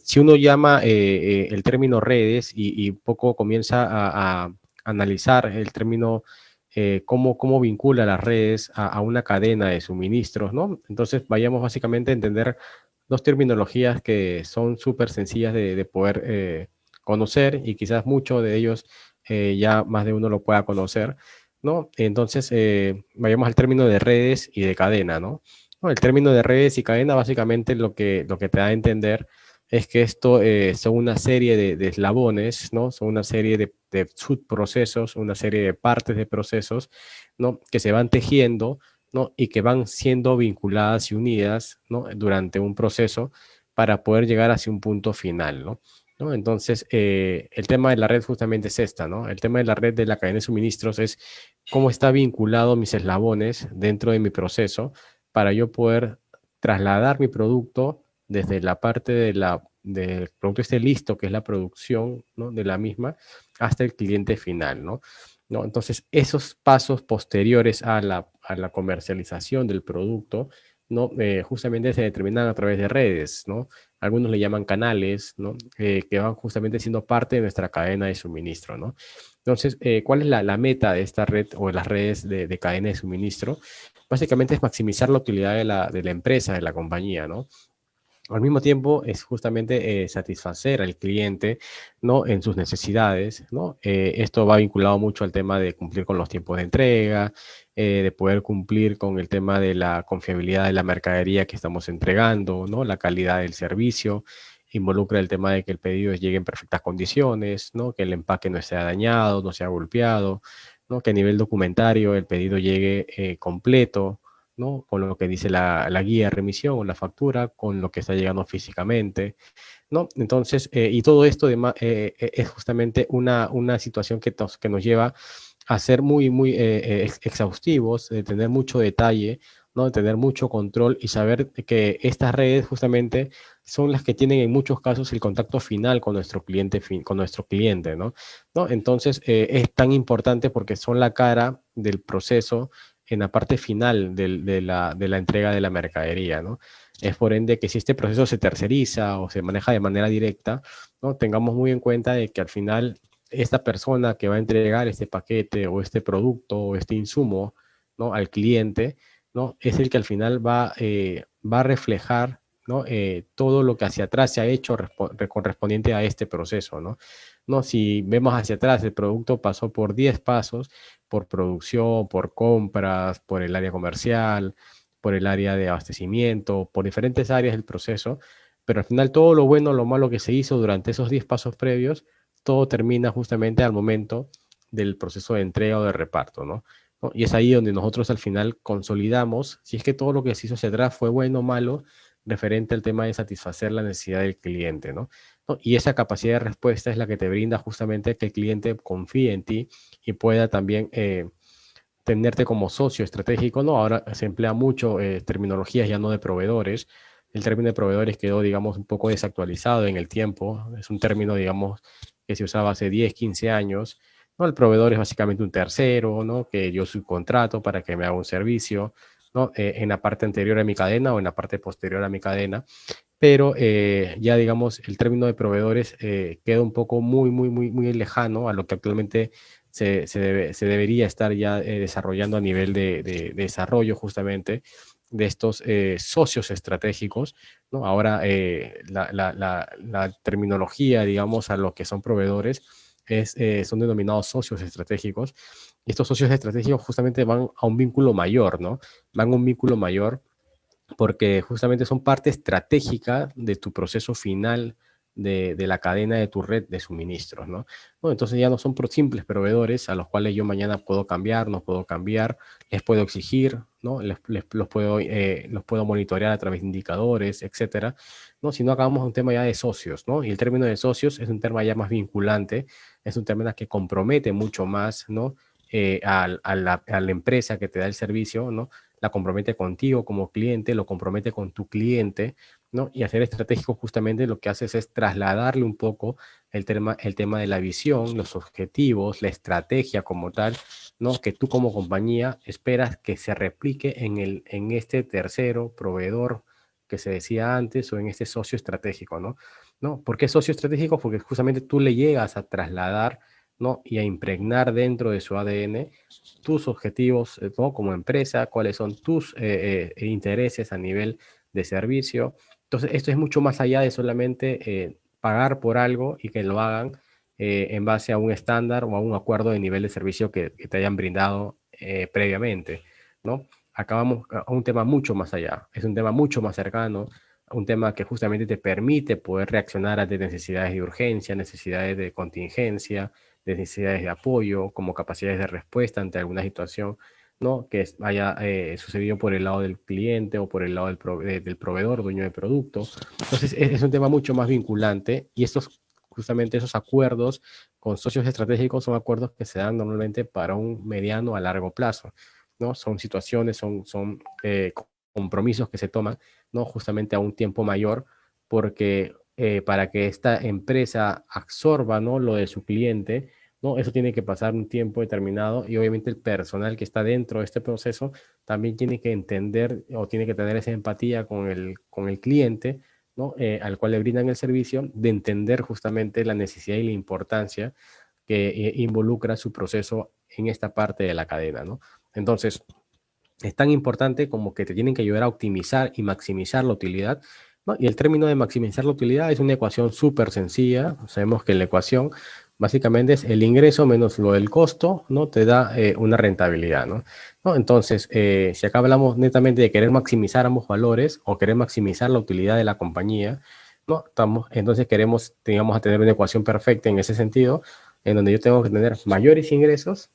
si uno llama el término redes y un poco comienza a analizar el término, cómo vincula las redes a una cadena de suministros, ¿no? Entonces vayamos básicamente a entender dos terminologías que son súper sencillas de poder conocer y quizás muchos de ellos ya más de uno lo pueda conocer, ¿no? Entonces, vayamos al término de redes y de cadena, ¿no? No, el término de redes y cadena básicamente lo que te da a entender es que esto son una serie de eslabones, ¿no? Son una serie de subprocesos, una serie de partes de procesos, ¿no? Que se van tejiendo, ¿no? Y que van siendo vinculadas y unidas, ¿no? Durante un proceso para poder llegar hacia un punto final, ¿no? ¿No? Entonces, el tema de la red justamente es esta, ¿no? El tema de la red de la cadena de suministros es cómo está vinculado mis eslabones dentro de mi proceso para yo poder trasladar mi producto desde la parte del producto esté listo, que es la producción, ¿no? De la misma, hasta el cliente final, ¿no? ¿No? Entonces, esos pasos posteriores a la comercialización del producto, ¿no? Justamente se determinan a través de redes, ¿no? Algunos le llaman canales, ¿no? Que van justamente siendo parte de nuestra cadena de suministro, ¿no? Entonces, ¿cuál es la meta de esta red o de las redes de cadena de suministro? Básicamente es maximizar la utilidad de la empresa, de la compañía, ¿no? Al mismo tiempo es justamente satisfacer al cliente, ¿no? En sus necesidades, ¿no? Esto va vinculado mucho al tema de cumplir con los tiempos de entrega, de poder cumplir con el tema de la confiabilidad de la mercadería que estamos entregando, ¿no? La calidad del servicio, involucra el tema de que el pedido llegue en perfectas condiciones, ¿no? Que el empaque no sea dañado, no sea golpeado, ¿no? Que a nivel documentario el pedido llegue completo, ¿no? Con lo que dice la guía de remisión o la factura, con lo que está llegando físicamente, ¿no? Entonces, y todo esto es justamente una situación que nos lleva a ser muy, muy exhaustivos, de tener mucho detalle, ¿no? De tener mucho control y saber que estas redes justamente son las que tienen en muchos casos el contacto final con nuestro cliente, con nuestro cliente, ¿no? ¿No? Entonces, es tan importante porque son la cara del proceso en la parte final de la entrega de la mercadería, ¿no? Es por ende que si este proceso se terceriza o se maneja de manera directa, ¿no? Tengamos muy en cuenta de que al final esta persona que va a entregar este paquete o este producto o este insumo, ¿no? Al cliente, ¿no? Es el que al final va a reflejar, ¿no? Todo lo que hacia atrás se ha hecho correspondiente a este proceso, ¿no? ¿No? Si vemos hacia atrás, el producto pasó por 10 pasos, por producción, por compras, por el área comercial, por el área de abastecimiento, por diferentes áreas del proceso, pero al final todo lo bueno, lo malo que se hizo durante esos 10 pasos previos, todo termina justamente al momento del proceso de entrega o de reparto, ¿no? ¿No? Y es ahí donde nosotros al final consolidamos, si es que todo lo que se hizo hacia atrás fue bueno o malo, referente al tema de satisfacer la necesidad del cliente, ¿no? ¿No? Y esa capacidad de respuesta es la que te brinda justamente que el cliente confíe en ti y pueda también tenerte como socio estratégico, ¿no? Ahora se emplea mucho terminologías ya no de proveedores. El término de proveedores quedó, digamos, un poco desactualizado en el tiempo. Es un término, digamos, que se usaba hace 10, 15 años. ¿No? El proveedor es básicamente un tercero, ¿no? Que yo subcontrato para que me haga un servicio, ¿no? En la parte anterior a mi cadena o en la parte posterior a mi cadena. Pero ya, digamos, el término de proveedores queda un poco muy, muy, muy, muy lejano a lo que actualmente se debería estar ya desarrollando a nivel de desarrollo justamente de estos socios estratégicos, ¿no? Ahora la terminología, digamos, a lo que son proveedores son denominados socios estratégicos. Y estos socios estratégicos justamente van a un vínculo mayor, ¿no? Van a un vínculo mayor porque justamente son parte estratégica de tu proceso final de la cadena de tu red de suministros, ¿no? Bueno, entonces ya no son simples proveedores a los cuales yo mañana puedo cambiar, no puedo cambiar, les puedo exigir, ¿no? Los puedo monitorear a través de indicadores, etcétera, ¿no? Si no, acabamos un tema ya de socios, ¿no? Y el término de socios es un tema ya más vinculante, es un término que compromete mucho más, ¿no? A la empresa que te da el servicio, ¿no? La compromete contigo como cliente, lo compromete con tu cliente, ¿no? Y hacer estratégico justamente lo que haces es trasladarle un poco el tema de la visión, los objetivos, la estrategia como tal, ¿no? Que tú como compañía esperas que se replique en este tercero proveedor que se decía antes o en este socio estratégico, ¿no? ¿no? ¿Por qué socio estratégico? Porque justamente tú le llegas a trasladar, ¿no? Y a impregnar dentro de su ADN tus objetivos, ¿no? Como empresa, cuáles son tus intereses a nivel de servicio. Entonces, esto es mucho más allá de solamente pagar por algo y que lo hagan en base a un estándar o a un acuerdo de nivel de servicio que te hayan brindado previamente, ¿no? Acabamos a un tema mucho más allá, es un tema mucho más cercano, un tema que justamente te permite poder reaccionar a necesidades de urgencia, necesidades de contingencia, necesidades de apoyo, como capacidades de respuesta ante alguna situación, ¿no? Que haya sucedido por el lado del cliente o por el lado del proveedor, dueño del producto. Entonces, es un tema mucho más vinculante y justamente esos acuerdos con socios estratégicos son acuerdos que se dan normalmente para un mediano a largo plazo, ¿no? Son situaciones, son compromisos que se toman, ¿no? Justamente a un tiempo mayor, porque para que esta empresa absorba, ¿no? Lo de su cliente, ¿no? Eso tiene que pasar un tiempo determinado y obviamente el personal que está dentro de este proceso también tiene que entender o tiene que tener esa empatía con el cliente, ¿no? Al cual le brindan el servicio, de entender justamente la necesidad y la importancia que involucra su proceso en esta parte de la cadena, ¿no? Entonces, es tan importante como que te tienen que ayudar a optimizar y maximizar la utilidad, ¿no? Y el término de maximizar la utilidad es una ecuación súper sencilla. Sabemos que la ecuación básicamente es el ingreso menos lo del costo, ¿no? Te da una rentabilidad, ¿no? ¿No? Entonces, si acá hablamos netamente de querer maximizar ambos valores o querer maximizar la utilidad de la compañía, ¿no? Entonces digamos, a tener una ecuación perfecta en ese sentido, en donde yo tengo que tener mayores ingresos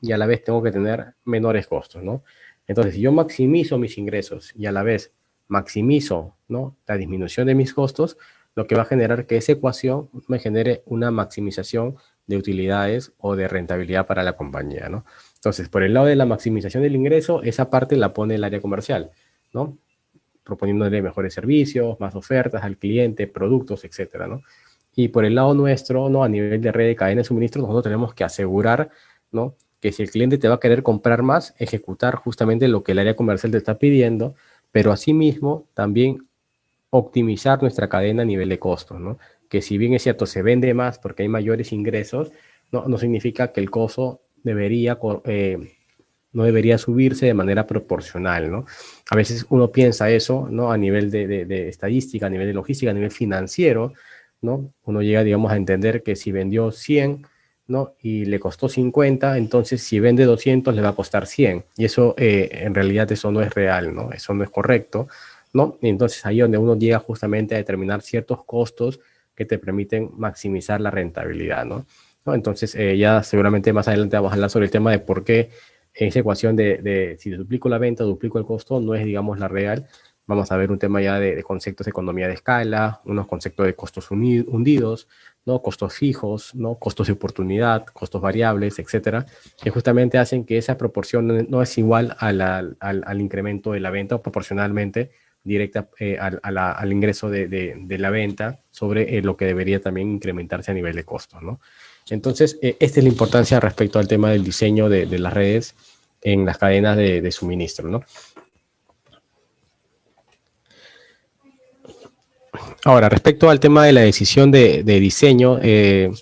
y a la vez tengo que tener menores costos, ¿no? Entonces, si yo maximizo mis ingresos y a la vez maximizo, ¿no? La disminución de mis costos, lo que va a generar que esa ecuación me genere una maximización de utilidades o de rentabilidad para la compañía, ¿no? Entonces, por el lado de la maximización del ingreso, esa parte la pone el área comercial, ¿no? Proponiéndole mejores servicios, más ofertas al cliente, productos, etcétera, ¿no? Y por el lado nuestro, ¿no? A nivel de red de cadena de suministro, nosotros tenemos que asegurar, ¿no? Que si el cliente te va a querer comprar más, ejecutar justamente lo que el área comercial te está pidiendo, pero asimismo también optimizar nuestra cadena a nivel de costos, ¿no? Que si bien es cierto, se vende más porque hay mayores ingresos, no significa que el costo no debería subirse de manera proporcional, ¿no? A veces uno piensa eso, ¿no? A nivel de estadística, a nivel de logística, a nivel financiero, ¿no? Uno llega, digamos, a entender que si vendió 100, ¿no? Y le costó 50, entonces si vende 200 le va a costar 100. Y eso, en realidad, eso no es real, ¿no? Eso no es correcto, ¿no? Y entonces ahí es donde uno llega justamente a determinar ciertos costos que te permiten maximizar la rentabilidad, ¿no? ¿No? Entonces, ya seguramente más adelante vamos a hablar sobre el tema de por qué esa ecuación de si duplico la venta, duplico el costo, no es, digamos, la real. Vamos a ver un tema ya de conceptos de economía de escala, unos conceptos de costos hundidos, ¿no? Costos fijos, ¿no? Costos de oportunidad, costos variables, etcétera, que justamente hacen que esa proporción no es igual al incremento de la venta o proporcionalmente directa al ingreso de la venta sobre lo que debería también incrementarse a nivel de costos, ¿no? Entonces, esta es la importancia respecto al tema del diseño de las redes en las cadenas de suministro, ¿no? Ahora, respecto al tema de la decisión de diseño, de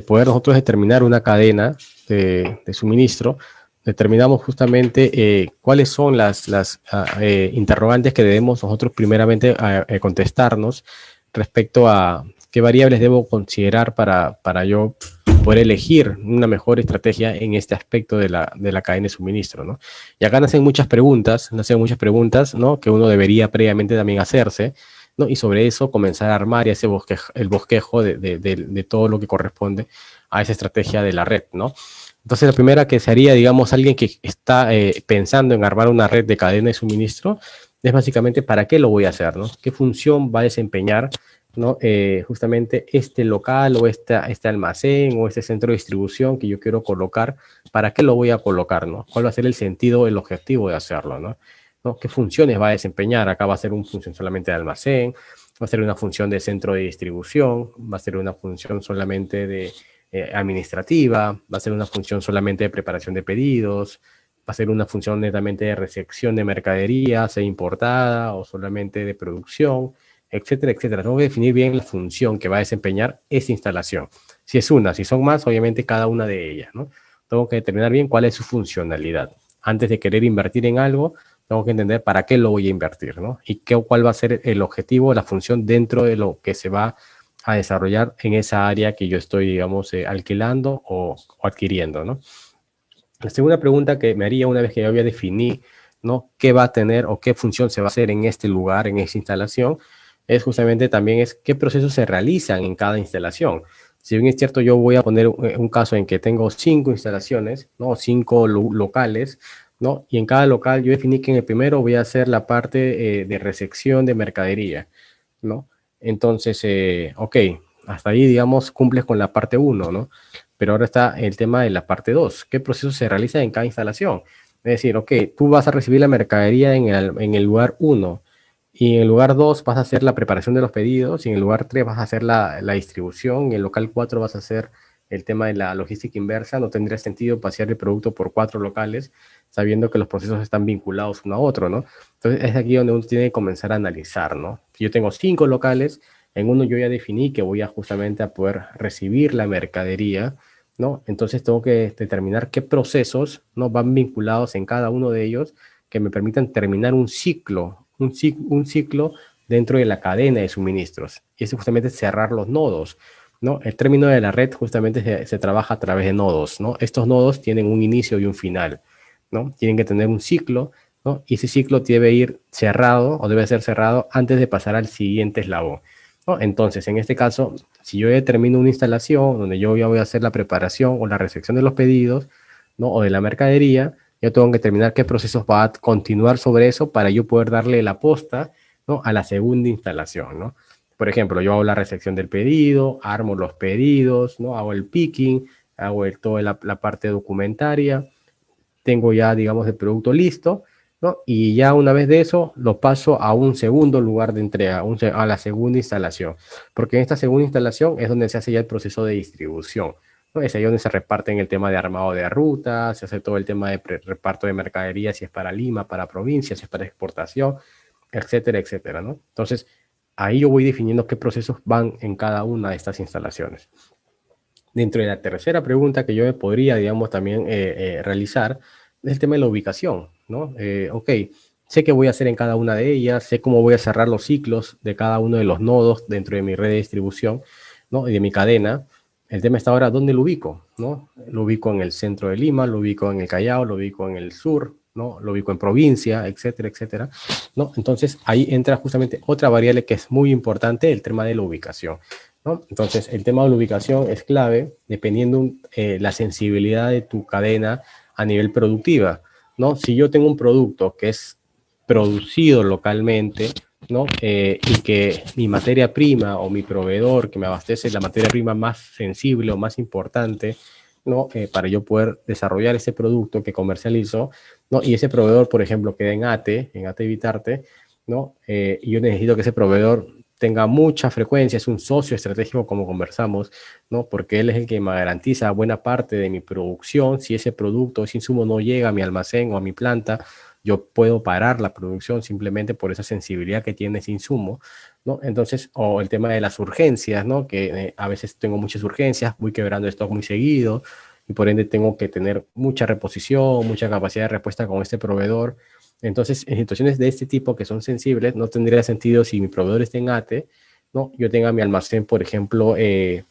poder nosotros determinar una cadena de suministro, determinamos justamente cuáles son las interrogantes que debemos nosotros primeramente contestarnos respecto a qué variables debo considerar para yo poder elegir una mejor estrategia en este aspecto de la cadena de suministro, ¿no? Y acá nacen muchas preguntas, ¿no? Que uno debería previamente también hacerse, ¿no? Y sobre eso comenzar a armar el bosquejo de todo lo que corresponde a esa estrategia de la red, ¿no? Entonces, la primera que se haría, digamos, alguien que está pensando en armar una red de cadena de suministro, es básicamente para qué lo voy a hacer, ¿no? ¿Qué función va a desempeñar, ¿no? Justamente este local o este almacén o este centro de distribución que yo quiero colocar, ¿para qué lo voy a colocar, ¿no? ¿Cuál va a ser el sentido, el objetivo de hacerlo, ¿no? ¿No? ¿Qué funciones va a desempeñar? Acá va a ser una función solamente de almacén, va a ser una función de centro de distribución, va a ser una función solamente de administrativa, va a ser una función solamente de preparación de pedidos, va a ser una función netamente de recepción de mercadería, sea importada o solamente de producción, etcétera, etcétera. Tengo que definir bien la función que va a desempeñar esa instalación. Si es una, si son más, obviamente cada una de ellas, ¿no? Tengo que determinar bien cuál es su funcionalidad. Antes de querer invertir en algo, tengo que entender para qué lo voy a invertir, ¿no? Y cuál va a ser el objetivo, la función dentro de lo que se va a desarrollar en esa área que yo estoy, digamos, alquilando o adquiriendo, ¿no? La segunda pregunta que me haría una vez que yo voy a definir, ¿no?, qué va a tener o qué función se va a hacer en este lugar, en esta instalación, es justamente también es qué procesos se realizan en cada instalación. Si bien es cierto, yo voy a poner un caso en que tengo 5 instalaciones, ¿no?, 5 locales, ¿no? Y en cada local yo definí que en el primero voy a hacer la parte de recepción de mercadería, ¿no? Entonces, ok, hasta ahí, digamos, cumples con la parte uno, ¿no? Pero ahora está el tema de la parte 2. ¿Qué proceso se realiza en cada instalación? Es decir, ok, tú vas a recibir la mercadería en el lugar uno y en el lugar 2 vas a hacer la preparación de los pedidos y en el lugar 3 vas a hacer la distribución y en el local 4 vas a hacer el tema de la logística inversa. No tendría sentido pasear el producto por 4 locales sabiendo que los procesos están vinculados uno a otro, ¿no? Entonces es aquí donde uno tiene que comenzar a analizar, ¿no? Si yo tengo 5 locales, en uno yo ya definí que voy a justamente a poder recibir la mercadería, ¿no? Entonces tengo que determinar qué procesos, ¿no?, van vinculados en cada uno de ellos que me permitan terminar un ciclo dentro de la cadena de suministros. Y es justamente cerrar los nodos, ¿no? El término de la red justamente se trabaja a través de nodos, ¿no? Estos nodos tienen un inicio y un final, ¿no? Tienen que tener un ciclo, ¿no? Y ese ciclo debe ir cerrado o debe ser cerrado antes de pasar al siguiente eslabón, ¿no? Entonces, en este caso, si yo determino una instalación donde yo ya voy a hacer la preparación o la recepción de los pedidos, ¿no?, o de la mercadería, yo tengo que determinar qué procesos va a continuar sobre eso para yo poder darle la posta, ¿no?, a la segunda instalación, ¿no? Por ejemplo, yo hago la recepción del pedido, armo los pedidos, ¿no?, hago el picking, hago toda la parte documentaria, tengo ya, digamos, el producto listo, ¿no? Y ya una vez de eso, lo paso a un segundo lugar de entrega, a la segunda instalación, porque en esta segunda instalación es donde se hace ya el proceso de distribución, ¿no? Es ahí donde se reparten el tema de armado de rutas, se hace todo el tema de reparto de mercadería, si es para Lima, para provincia, si es para exportación, etcétera, etcétera, ¿no? Entonces, ahí yo voy definiendo qué procesos van en cada una de estas instalaciones. Dentro de la tercera pregunta que yo me podría, digamos, también realizar, es el tema de la ubicación, ¿no? Ok, sé qué voy a hacer en cada una de ellas, sé cómo voy a cerrar los ciclos de cada uno de los nodos dentro de mi red de distribución, ¿no?, y de mi cadena. El tema está ahora, ¿dónde lo ubico?, ¿no? Lo ubico en el centro de Lima, lo ubico en el Callao, lo ubico en el sur, ¿no? Lo ubico en provincia, etcétera, etcétera, ¿no? Entonces, ahí entra justamente otra variable que es muy importante, el tema de la ubicación, ¿no? Entonces, el tema de la ubicación es clave dependiendo la sensibilidad de tu cadena a nivel productiva, ¿no? Si yo tengo un producto que es producido localmente, ¿no? Y que mi materia prima o mi proveedor que me abastece la materia prima más sensible o más importante, ¿no? Para yo poder desarrollar ese producto que comercializo, ¿no? Y ese proveedor, por ejemplo, queda en ATE Vitarte, ¿no? Y yo necesito que ese proveedor tenga mucha frecuencia, es un socio estratégico como conversamos, ¿no? Porque él es el que me garantiza buena parte de mi producción. Si ese producto, ese insumo no llega a mi almacén o a mi planta, yo puedo parar la producción simplemente por esa sensibilidad que tiene ese insumo, ¿no? Entonces, o el tema de las urgencias, ¿no? Que a veces tengo muchas urgencias, voy quebrando stock muy seguido y por ende tengo que tener mucha reposición, mucha capacidad de respuesta con este proveedor. Entonces, en situaciones de este tipo que son sensibles, no tendría sentido si mi proveedor está en ATE, ¿no? Yo tenga mi almacén, por ejemplo, en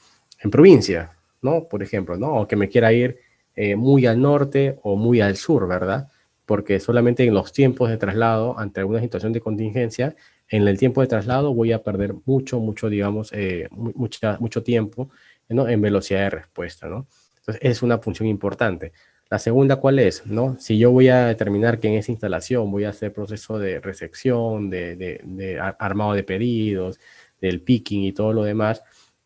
provincia, ¿no? Por ejemplo, ¿no? O que me quiera ir muy al norte o muy al sur, ¿verdad? Porque solamente en los tiempos de traslado, ante alguna situación de contingencia, en el tiempo de traslado voy a perder mucho, digamos, mucho tiempo, ¿no?, en velocidad de respuesta, ¿no? Entonces, es una función importante. La segunda, ¿cuál es? ¿No? Si yo voy a determinar que en esa instalación voy a hacer proceso de recepción, de armado de pedidos, del picking y todo lo demás,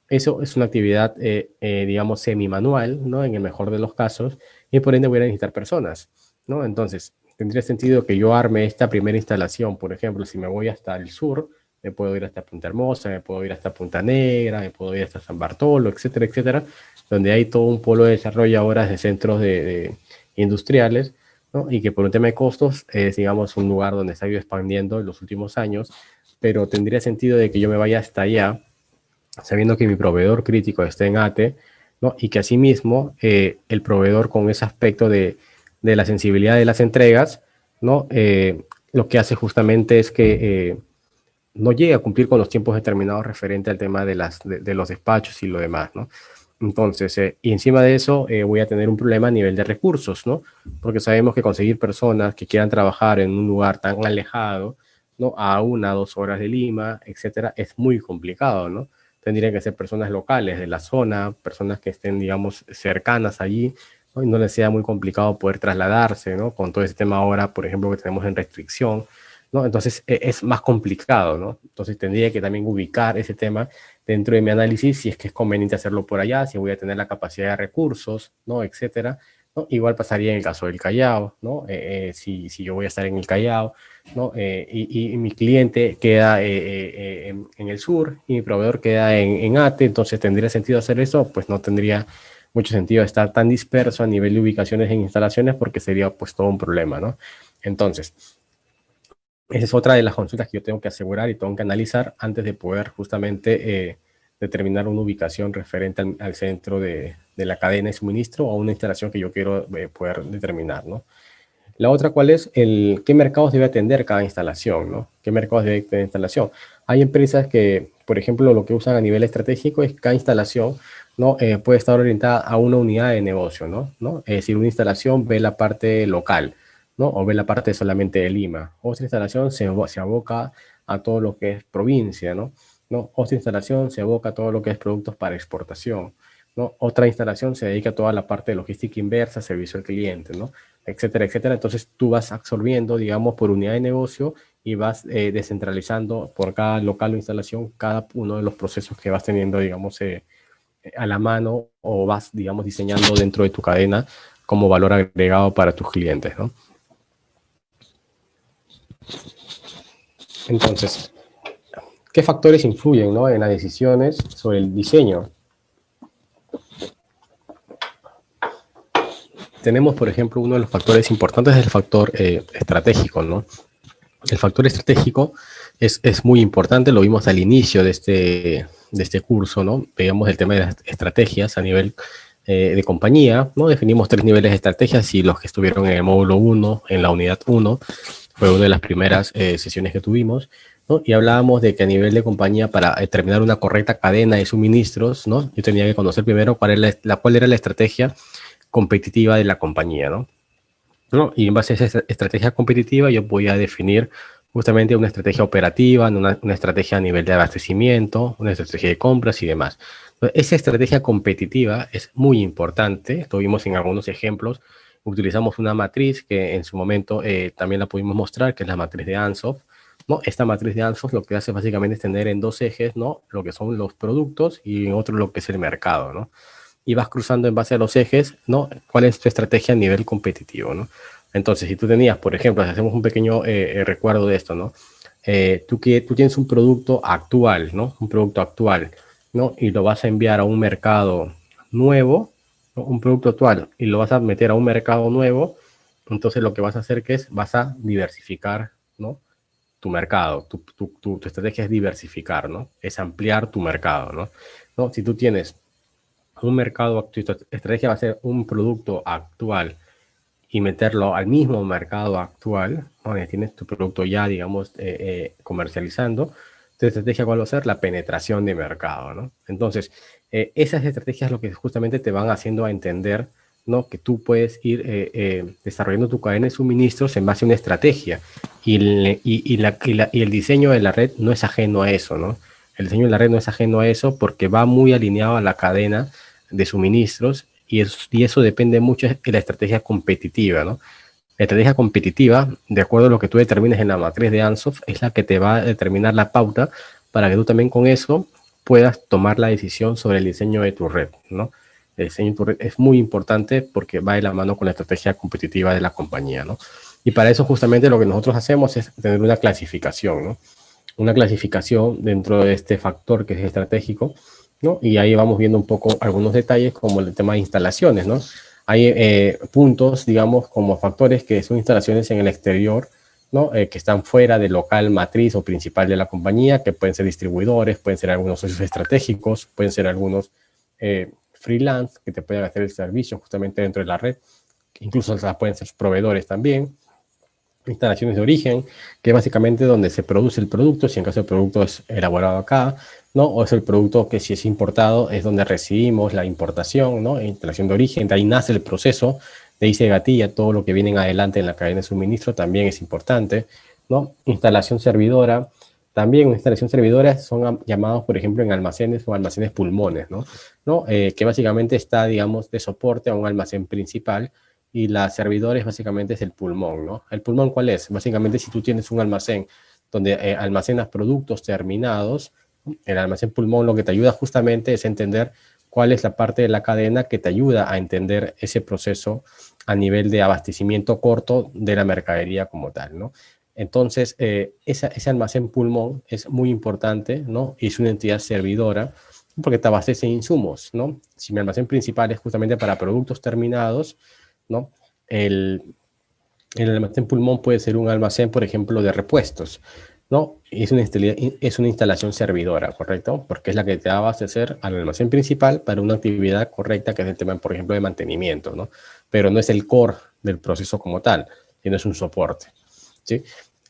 eso es una actividad, digamos, semi-manual, ¿no? En el mejor de los casos, y por ende voy a necesitar personas, ¿no? Entonces, tendría sentido que yo arme esta primera instalación, por ejemplo, si me voy hasta el sur, me puedo ir hasta Punta Hermosa, me puedo ir hasta Punta Negra, me puedo ir hasta San Bartolo, etcétera, etcétera, donde hay todo un polo de desarrollo ahora de centros de industriales, ¿no? Y que por un tema de costos es, digamos, un lugar donde se ha ido expandiendo en los últimos años, pero tendría sentido de que yo me vaya hasta allá, sabiendo que mi proveedor crítico está en ATE, ¿no? Y que asimismo el proveedor con ese aspecto de la sensibilidad de las entregas, ¿no? Lo que hace justamente es que no llegue a cumplir con los tiempos determinados referente al tema de los despachos y lo demás, ¿no? Entonces, y encima de eso, voy a tener un problema a nivel de recursos, ¿no? Porque sabemos que conseguir personas que quieran trabajar en un lugar tan alejado, ¿no? A 1 o 2 horas de Lima, etcétera, es muy complicado, ¿no? Tendrían que ser personas locales de la zona, personas que estén, digamos, cercanas allí, ¿no? Y no les sea muy complicado poder trasladarse, ¿no? Con todo ese tema ahora, por ejemplo, que tenemos en restricción, ¿no? Entonces es más complicado, ¿no? Entonces tendría que también ubicar ese tema dentro de mi análisis, si es que es conveniente hacerlo por allá, si voy a tener la capacidad de recursos, ¿no? Etcétera, ¿no? Igual pasaría en el caso del Callao, ¿no? Si yo voy a estar en el Callao, ¿no? Y mi cliente queda en el sur y mi proveedor queda en ATE, entonces ¿tendría sentido hacer eso? Pues no tendría mucho sentido estar tan disperso a nivel de ubicaciones en instalaciones porque sería pues todo un problema, ¿no? Entonces, esa es otra de las consultas que yo tengo que asegurar y tengo que analizar antes de poder justamente determinar una ubicación referente al centro de la cadena de suministro o a una instalación que yo quiero poder determinar, ¿no? La otra, ¿cuál es qué mercados debe atender cada instalación, ¿no? ¿Qué mercados debe tener instalación? Hay empresas que, por ejemplo, lo que usan a nivel estratégico es que cada instalación, ¿no? Puede estar orientada a una unidad de negocio, ¿no? Es decir, una instalación ve la parte local, ¿no? O ve la parte solamente de Lima. Otra instalación se aboca a todo lo que es provincia, ¿no? Otra instalación se aboca a todo lo que es productos para exportación, ¿no? Otra instalación se dedica a toda la parte de logística inversa, servicio al cliente, ¿no? Etcétera, etcétera. Entonces tú vas absorbiendo, digamos, por unidad de negocio y vas descentralizando por cada local o instalación cada uno de los procesos que vas teniendo, digamos, a la mano o vas, digamos, diseñando dentro de tu cadena como valor agregado para tus clientes, ¿no? Entonces, ¿qué factores influyen, ¿no? En las decisiones sobre el diseño? Tenemos, por ejemplo, uno de los factores importantes es el factor estratégico, ¿no? El factor estratégico es muy importante, lo vimos al inicio de este curso, ¿no? Veíamos el tema de las estrategias a nivel de compañía, ¿no? Definimos 3 niveles de estrategias y los que estuvieron en el módulo 1, en la unidad 1, fue una de las primeras sesiones que tuvimos, ¿no? Y hablábamos de que a nivel de compañía, para determinar una correcta cadena de suministros, ¿no? Yo tenía que conocer primero cuál era la estrategia competitiva de la compañía, ¿no? ¿No? Y en base a esa estrategia competitiva yo voy a definir justamente una estrategia operativa, una estrategia a nivel de abastecimiento, una estrategia de compras y demás. Entonces, esa estrategia competitiva es muy importante. Tuvimos en algunos ejemplos, utilizamos una matriz que en su momento también la pudimos mostrar, que es la matriz de Ansoff, ¿no? Esta matriz de Ansoff lo que hace básicamente es tener en 2 ejes, ¿no? Lo que son los productos y en otro lo que es el mercado, ¿no? Y vas cruzando en base a los ejes, ¿no? ¿Cuál es tu estrategia a nivel competitivo, ¿no? Entonces, si tú tenías, por ejemplo, si hacemos un pequeño recuerdo de esto, ¿no? Tú tienes un producto actual, ¿no? Un producto actual, ¿no? Y lo vas a enviar a un mercado nuevo, ¿no? Un producto actual, y lo vas a meter a un mercado nuevo, entonces lo que vas a hacer que es, vas a diversificar, ¿no? Tu mercado, tu estrategia es diversificar, ¿no? Es ampliar tu mercado, ¿no? ¿No? Si tú tienes un mercado, tu estrategia va a ser un producto actual y meterlo al mismo mercado actual, donde tienes tu producto ya, digamos, comercializando, tu estrategia cuál va a ser la penetración de mercado, ¿no? Entonces, esas estrategias lo que justamente te van haciendo a entender, ¿no? Que tú puedes ir desarrollando tu cadena de suministros en base a una estrategia y el diseño de la red no es ajeno a eso, ¿no? El diseño de la red no es ajeno a eso porque va muy alineado a la cadena de suministros y eso depende mucho de la estrategia competitiva, ¿no? La estrategia competitiva, de acuerdo a lo que tú determines en la matriz de Ansoff, es la que te va a determinar la pauta para que tú también con eso puedas tomar la decisión sobre el diseño de tu red, ¿no? El diseño de tu red es muy importante porque va de la mano con la estrategia competitiva de la compañía, ¿no? Y para eso justamente lo que nosotros hacemos es tener una clasificación, ¿no? Una clasificación dentro de este factor que es estratégico, ¿no? Y ahí vamos viendo un poco algunos detalles como el tema de instalaciones, ¿no? Hay puntos, digamos, como factores que son instalaciones en el exterior, ¿no? Que están fuera del local matriz o principal de la compañía, que pueden ser distribuidores, pueden ser algunos socios estratégicos, pueden ser algunos freelance que te pueden hacer el servicio justamente dentro de la red, incluso pueden ser proveedores también. Instalaciones de origen, que es básicamente donde se produce el producto, si en caso el producto es elaborado acá, ¿no? O es el producto que si es importado es donde recibimos la importación, ¿no? Instalación de origen, de ahí nace el proceso, de ahí se gatilla todo lo que viene adelante en la cadena de suministro, también es importante, ¿no? Instalación servidora, también una instalación servidora son llamados, por ejemplo, en almacenes o almacenes pulmones, ¿no? Que básicamente está, digamos, de soporte a un almacén principal, y la servidora básicamente es el pulmón, ¿no? ¿El pulmón cuál es? Básicamente si tú tienes un almacén donde almacenas productos terminados, el almacén pulmón lo que te ayuda justamente es entender cuál es la parte de la cadena que te ayuda a entender ese proceso a nivel de abastecimiento corto de la mercadería como tal, ¿no? Entonces, ese almacén pulmón es muy importante, ¿no? Y es una entidad servidora porque te abastece insumos, ¿no? Si mi almacén principal es justamente para productos terminados, ¿no? El almacén pulmón puede ser un almacén, por ejemplo, de repuestos, ¿no? Es una instalación servidora, ¿correcto? Porque es la que te va a abastecer al almacén principal para una actividad correcta, que es el tema, por ejemplo, de mantenimiento, ¿no? Pero no es el core del proceso como tal, sino es un soporte, ¿sí?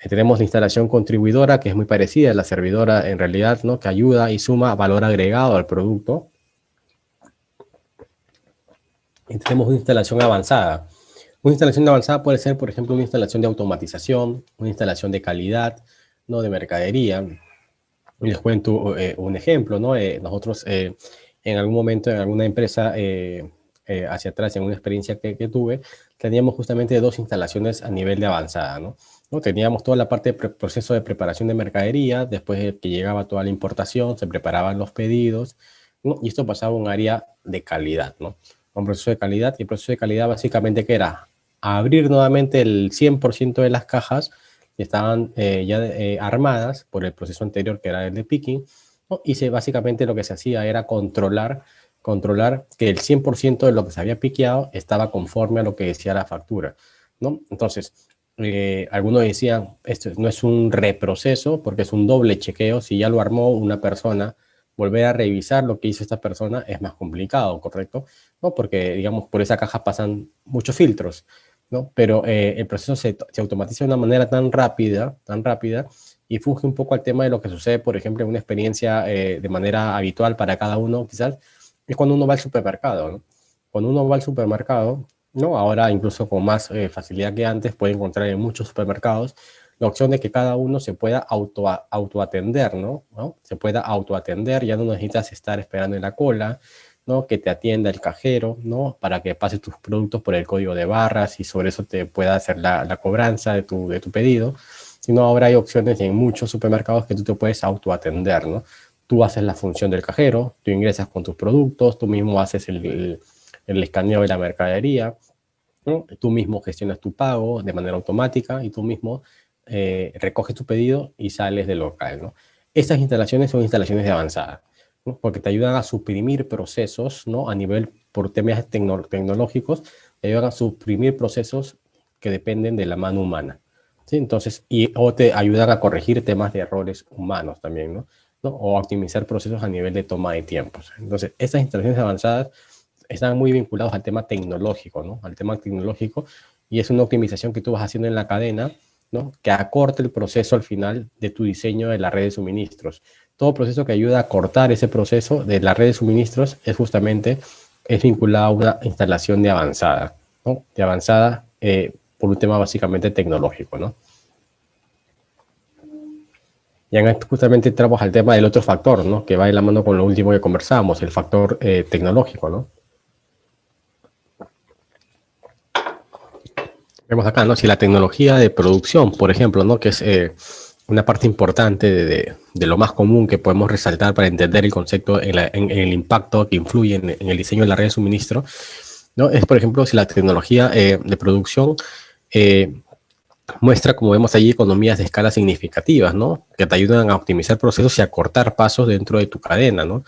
Tenemos la instalación contribuidora, que es muy parecida a la servidora en realidad, ¿no? Que ayuda y suma valor agregado al producto. Y tenemos una instalación avanzada. Una instalación avanzada puede ser, por ejemplo, una instalación de automatización, una instalación de calidad, ¿no? De mercadería. Les cuento un ejemplo, ¿no? Nosotros en algún momento en alguna empresa hacia atrás, en una experiencia que tuve, teníamos justamente dos instalaciones a nivel de avanzada, ¿no? Teníamos toda la parte de proceso de preparación de mercadería, después de que llegaba toda la importación, se preparaban los pedidos, ¿no? Y esto pasaba a un área de calidad, ¿no? Un proceso de calidad, y el proceso de calidad básicamente que era abrir nuevamente el 100% de las cajas que estaban ya armadas por el proceso anterior, que era el de picking, ¿no? Y básicamente lo que se hacía era controlar que el 100% de lo que se había piqueado estaba conforme a lo que decía la factura, ¿no? Entonces, algunos decían, esto no es un reproceso porque es un doble chequeo. Si ya lo armó una persona, volver a revisar lo que hizo esta persona es más complicado, ¿correcto? ¿No? Porque, digamos, por esa caja pasan muchos filtros, ¿no? Pero el proceso se automatiza de una manera tan rápida, y fuge un poco al tema de lo que sucede, por ejemplo, en una experiencia de manera habitual para cada uno, quizás, es cuando uno va al supermercado, ¿no? Cuando uno va al supermercado, ¿no? Ahora incluso con más facilidad que antes, puede encontrar en muchos supermercados la opción de que cada uno se pueda autoatender, ¿no? Se pueda autoatender, ya no necesitas estar esperando en la cola, ¿no? Que te atienda el cajero, ¿no? Para que pases tus productos por el código de barras y sobre eso te pueda hacer la cobranza de tu pedido, sino ahora hay opciones en muchos supermercados que tú te puedes autoatender, ¿no? Tú haces la función del cajero, tú ingresas con tus productos, tú mismo haces el escaneo de la mercadería, ¿no? Tú mismo gestionas tu pago de manera automática y tú mismo recoges tu pedido y sales del local, ¿no? Estas instalaciones son instalaciones de avanzada, ¿no? Porque te ayudan a suprimir procesos, ¿no? A nivel, por temas tecnológicos, te ayudan a suprimir procesos que dependen de la mano humana, ¿sí? Entonces, o te ayudan a corregir temas de errores humanos también, ¿no? O optimizar procesos a nivel de toma de tiempos. Entonces, estas instalaciones avanzadas están muy vinculados al tema tecnológico, ¿no? Al tema tecnológico, y es una optimización que tú vas haciendo en la cadena, ¿no? Que acorte el proceso al final de tu diseño de la red de suministros. Todo proceso que ayuda a cortar ese proceso de la red de suministros es vinculado a una instalación de avanzada, ¿no? De avanzada por un tema básicamente tecnológico, ¿no? Y justamente entramos al tema del otro factor, ¿no? Que va de la mano con lo último que conversamos, el factor tecnológico, ¿no? Vemos acá, ¿no? Si la tecnología de producción, por ejemplo, ¿no? Que es una parte importante de lo más común que podemos resaltar para entender el concepto en el impacto que influye en el diseño de la red de suministro, ¿no? Es, por ejemplo, si la tecnología de producción muestra, como vemos allí, economías de escala significativas, ¿no? Que te ayudan a optimizar procesos y a cortar pasos dentro de tu cadena, ¿no?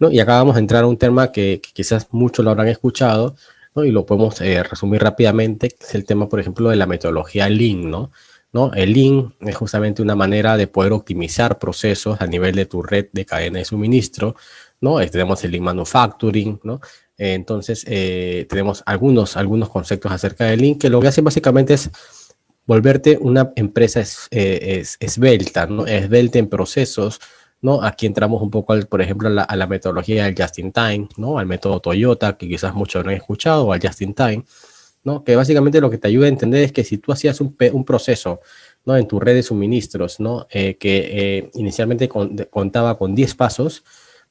Y acá vamos a entrar a un tema que quizás muchos lo habrán escuchado, ¿no? Y lo podemos resumir rápidamente, que es el tema, por ejemplo, de la metodología Lean, ¿no? ¿no? El Lean es justamente una manera de poder optimizar procesos a nivel de tu red de cadena de suministro, ¿no? Tenemos el Lean Manufacturing, ¿no? Entonces, tenemos algunos conceptos acerca del Lean que lo que hacen básicamente es volverte una empresa esbelta, ¿no? Esbelta en procesos, ¿no? Aquí entramos un poco, por ejemplo, a la metodología del Just in Time, ¿no? Al método Toyota, que quizás muchos no han escuchado, o al Just in Time, ¿no? Que básicamente lo que te ayuda a entender es que si tú hacías un proceso, ¿no? En tu red de suministros, ¿no? Que inicialmente contaba con 10 pasos,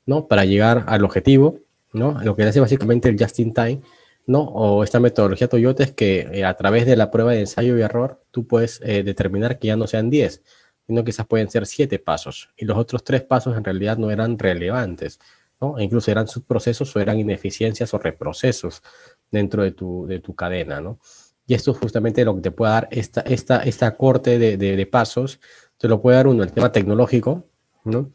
¿no? Para llegar al objetivo, ¿no? Lo que hace básicamente el Just in Time, ¿no? O esta metodología Toyota es que a través de la prueba de ensayo y error, tú puedes determinar que ya no sean 10, sino que quizás pueden ser 7 pasos. Y los otros 3 pasos en realidad no eran relevantes, ¿no? E incluso eran subprocesos o eran ineficiencias o reprocesos dentro de tu cadena, ¿no? Y esto es justamente lo que te puede dar esta corte de pasos, te lo puede dar uno, el tema tecnológico, ¿no?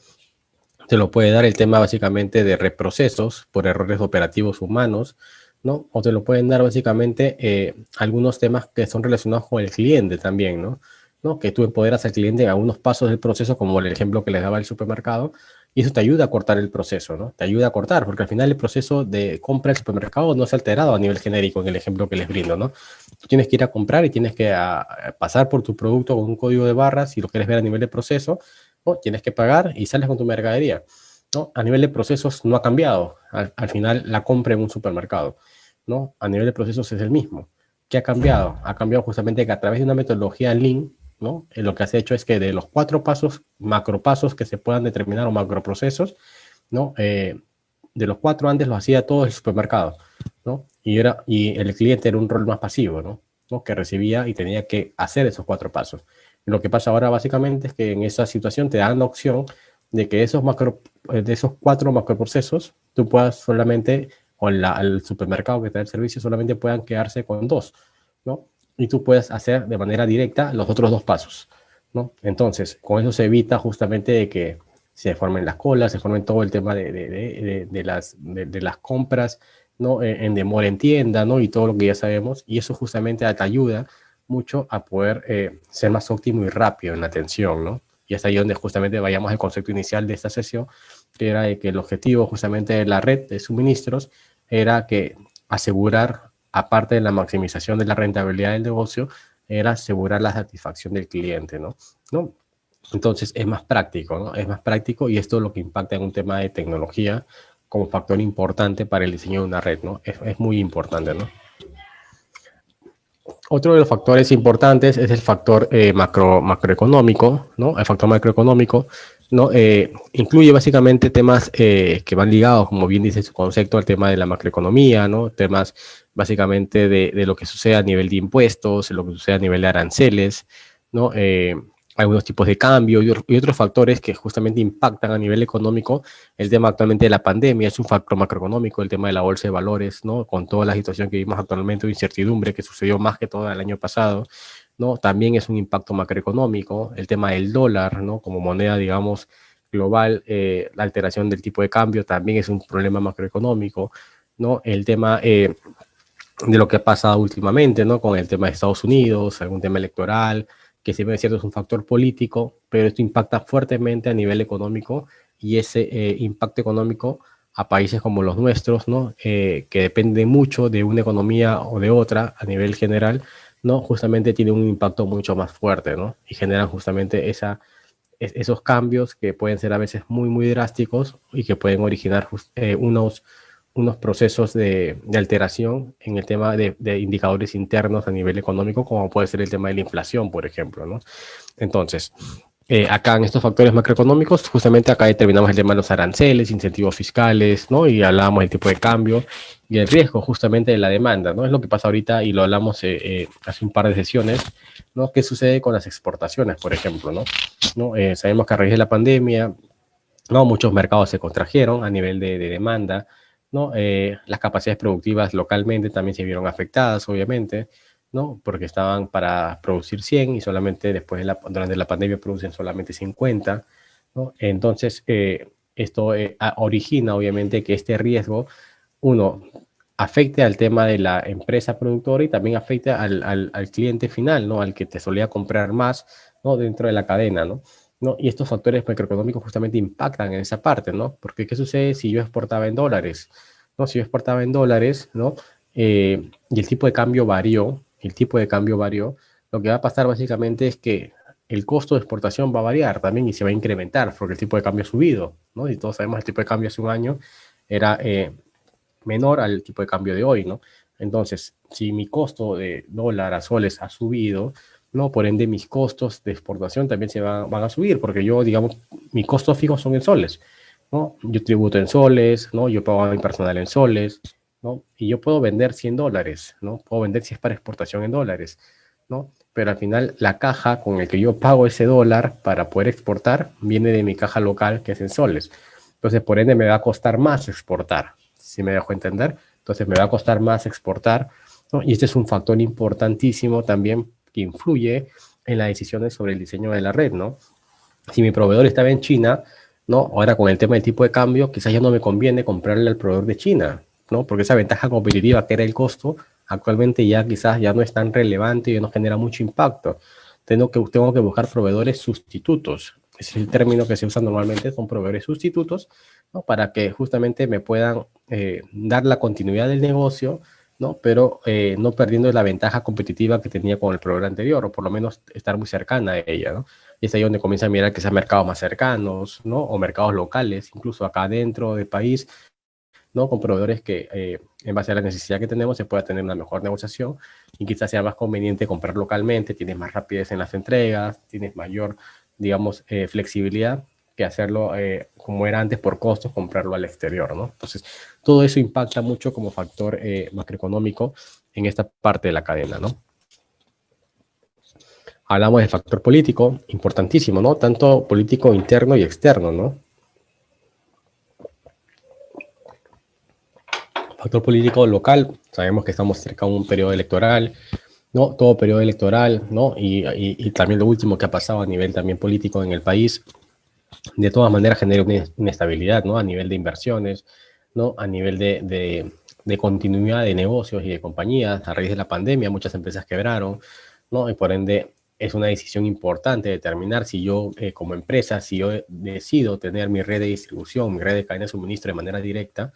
Te lo puede dar el tema básicamente de reprocesos por errores operativos humanos, ¿no? O te lo pueden dar básicamente algunos temas que son relacionados con el cliente también, ¿no? ¿No? Que tú empoderas al cliente en algunos pasos del proceso, como el ejemplo que les daba el supermercado, y eso te ayuda a cortar el proceso, ¿no? Te ayuda a cortar, porque al final el proceso de compra del supermercado no es alterado a nivel genérico en el ejemplo que les brindo, ¿no? Tú tienes que ir a comprar y tienes que pasar por tu producto con un código de barras, si lo quieres ver a nivel de proceso, ¿no? Tienes que pagar y sales con tu mercadería, ¿no? A nivel de procesos no ha cambiado, al final la compra en un supermercado, ¿no? A nivel de procesos es el mismo. ¿Qué ha cambiado? Ha cambiado justamente que a través de una metodología Lean, ¿no? Lo que has hecho es que de los 4 pasos, macropasos que se puedan determinar o macroprocesos, ¿no? De los 4 antes los hacía todo el supermercado, ¿no? Y el cliente era un rol más pasivo, ¿no? ¿No? Que recibía y tenía que hacer esos 4 pasos. Lo que pasa ahora básicamente es que en esa situación te dan la opción de que de esos 4 macroprocesos, tú puedas solamente, o al supermercado que te da el servicio, solamente puedan quedarse con 2, ¿no? Y tú puedes hacer de manera directa los otros 2 pasos, ¿no? Entonces, con eso se evita justamente de que se formen las colas, se formen todo el tema de las compras, ¿no? En demora en tienda, ¿no? Y todo lo que ya sabemos. Y eso justamente te ayuda mucho a poder ser más óptimo y rápido en la atención, ¿no? Y es ahí donde justamente vayamos al concepto inicial de esta sesión, que era de que el objetivo justamente de la red de suministros era que asegurar, aparte de la maximización de la rentabilidad del negocio, era asegurar la satisfacción del cliente, ¿no? ¿No? Entonces es más práctico, ¿no? Es más práctico y esto es lo que impacta en un tema de tecnología como factor importante para el diseño de una red, ¿no? Es muy importante, ¿no? Otro de los factores importantes es el factor macroeconómico, ¿no? El factor macroeconómico, ¿no? Incluye básicamente temas que van ligados, como bien dice su concepto, al tema de la macroeconomía, ¿no? Temas básicamente de lo que sucede a nivel de impuestos, lo que sucede a nivel de aranceles, ¿no? Algunos tipos de cambio y otros factores que justamente impactan a nivel económico. El tema actualmente de la pandemia es un factor macroeconómico, el tema de la bolsa de valores, ¿no? Con toda la situación que vivimos actualmente, de incertidumbre que sucedió más que todo el año pasado, ¿no? También es un impacto macroeconómico, el tema del dólar, ¿no? Como moneda, digamos, global, la alteración del tipo de cambio también es un problema macroeconómico, ¿no? El tema de lo que ha pasado últimamente, ¿no? Con el tema de Estados Unidos, algún tema electoral, que si bien es cierto es un factor político, pero esto impacta fuertemente a nivel económico y ese impacto económico a países como los nuestros, ¿no? Que dependen mucho de una economía o de otra a nivel general, ¿no? Justamente tiene un impacto mucho más fuerte, ¿no? Y generan justamente esos cambios que pueden ser a veces muy, muy drásticos y que pueden originar unos procesos de alteración en el tema de indicadores internos a nivel económico, como puede ser el tema de la inflación, por ejemplo, ¿no? Entonces, acá en estos factores macroeconómicos, justamente acá determinamos el tema de los aranceles, incentivos fiscales, ¿no? Y hablábamos del tipo de cambio y el riesgo justamente de la demanda, ¿no? Es lo que pasa ahorita y lo hablamos hace un par de sesiones, ¿no? ¿Qué sucede con las exportaciones, por ejemplo, ¿no? ¿No? Sabemos que a raíz de la pandemia, ¿no? Muchos mercados se contrajeron a nivel de demanda, ¿no? Las capacidades productivas localmente también se vieron afectadas, obviamente, ¿no? Porque estaban para producir 100 y solamente durante la pandemia producen solamente 50, ¿no? Entonces, esto origina, obviamente, que este riesgo, uno, afecte al tema de la empresa productora y también afecte al cliente final, ¿no? Al que te solía comprar más, ¿no? Dentro de la cadena, ¿no? ¿No? Y estos factores macroeconómicos justamente impactan en esa parte, ¿no? Porque ¿qué sucede si yo exportaba en dólares? ¿No? Si yo exportaba en dólares, ¿no? Y el tipo de cambio varió, lo que va a pasar básicamente es que el costo de exportación va a variar también y se va a incrementar porque el tipo de cambio ha subido, ¿no? Y todos sabemos el tipo de cambio hace un año era menor al tipo de cambio de hoy, ¿no? Entonces, si mi costo de dólar a soles ha subido, ¿no? Por ende, mis costos de exportación también van a subir, porque yo, digamos, mis costos fijos son en soles, ¿no? Yo tributo en soles, ¿no? Yo pago a mi personal en soles, ¿no? Y yo puedo vender $100, ¿no? Puedo vender si es para exportación en dólares, ¿no? Pero al final la caja con el que yo pago ese dólar para poder exportar viene de mi caja local, que es en soles. Entonces, por ende, me va a costar más exportar, si me dejo entender. Entonces, me va a costar más exportar, ¿no? Y este es un factor importantísimo también que influye en las decisiones sobre el diseño de la red, ¿no? Si mi proveedor estaba en China, ¿no? Ahora con el tema del tipo de cambio, quizás ya no me conviene comprarle al proveedor de China, ¿no? Porque esa ventaja competitiva que era el costo, actualmente ya quizás ya no es tan relevante y ya no genera mucho impacto. Tengo que buscar proveedores sustitutos. Ese es el término que se usa normalmente, son proveedores sustitutos, ¿no? Para que justamente me puedan dar la continuidad del negocio, ¿no? Pero no perdiendo la ventaja competitiva que tenía con el proveedor anterior, o por lo menos estar muy cercana a ella, ¿no? Y es ahí donde comienza a mirar que sean mercados más cercanos, ¿no? O mercados locales, incluso acá dentro del país, ¿no? Con proveedores que en base a la necesidad que tenemos se pueda tener una mejor negociación y quizás sea más conveniente comprar localmente, tienes más rapidez en las entregas, tienes mayor, digamos, flexibilidad que hacerlo como era antes por costos, comprarlo al exterior, ¿no? Entonces, todo eso impacta mucho como factor macroeconómico en esta parte de la cadena, ¿no? Hablamos del factor político, importantísimo, ¿no? Tanto político interno y externo, ¿no? Factor político local, sabemos que estamos cerca de un periodo electoral, ¿no? Todo periodo electoral, ¿no? Y también lo último que ha pasado a nivel también político en el país, de todas maneras genera una inestabilidad, ¿no? A nivel de inversiones, ¿no? A nivel de continuidad de negocios y de compañías. A raíz de la pandemia, muchas empresas quebraron, ¿no? Y por ende es una decisión importante determinar si yo, como empresa, si yo decido tener mi red de distribución, mi red de cadena de suministro de manera directa,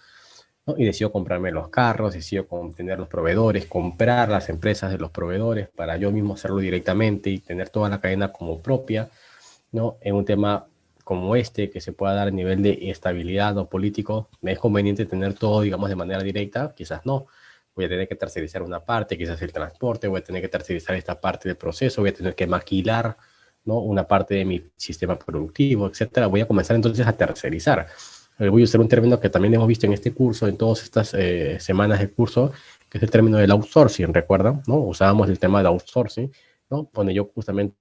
¿no? Y decido comprarme los carros, decido tener los proveedores, comprar las empresas de los proveedores para yo mismo hacerlo directamente y tener toda la cadena como propia, ¿no? En un tema como este, que se pueda dar a nivel de estabilidad o político, me es conveniente tener todo, digamos, de manera directa, quizás no. Voy a tener que tercerizar una parte, quizás el transporte, voy a tener que tercerizar esta parte del proceso, voy a tener que maquilar, ¿no? Una parte de mi sistema productivo, etcétera. Voy a comenzar entonces a tercerizar. Voy a usar un término que también hemos visto en este curso, en todas estas semanas de curso, que es el término del outsourcing, ¿recuerdan? ¿No? Usábamos el tema de outsourcing, ¿no? Donde yo justamente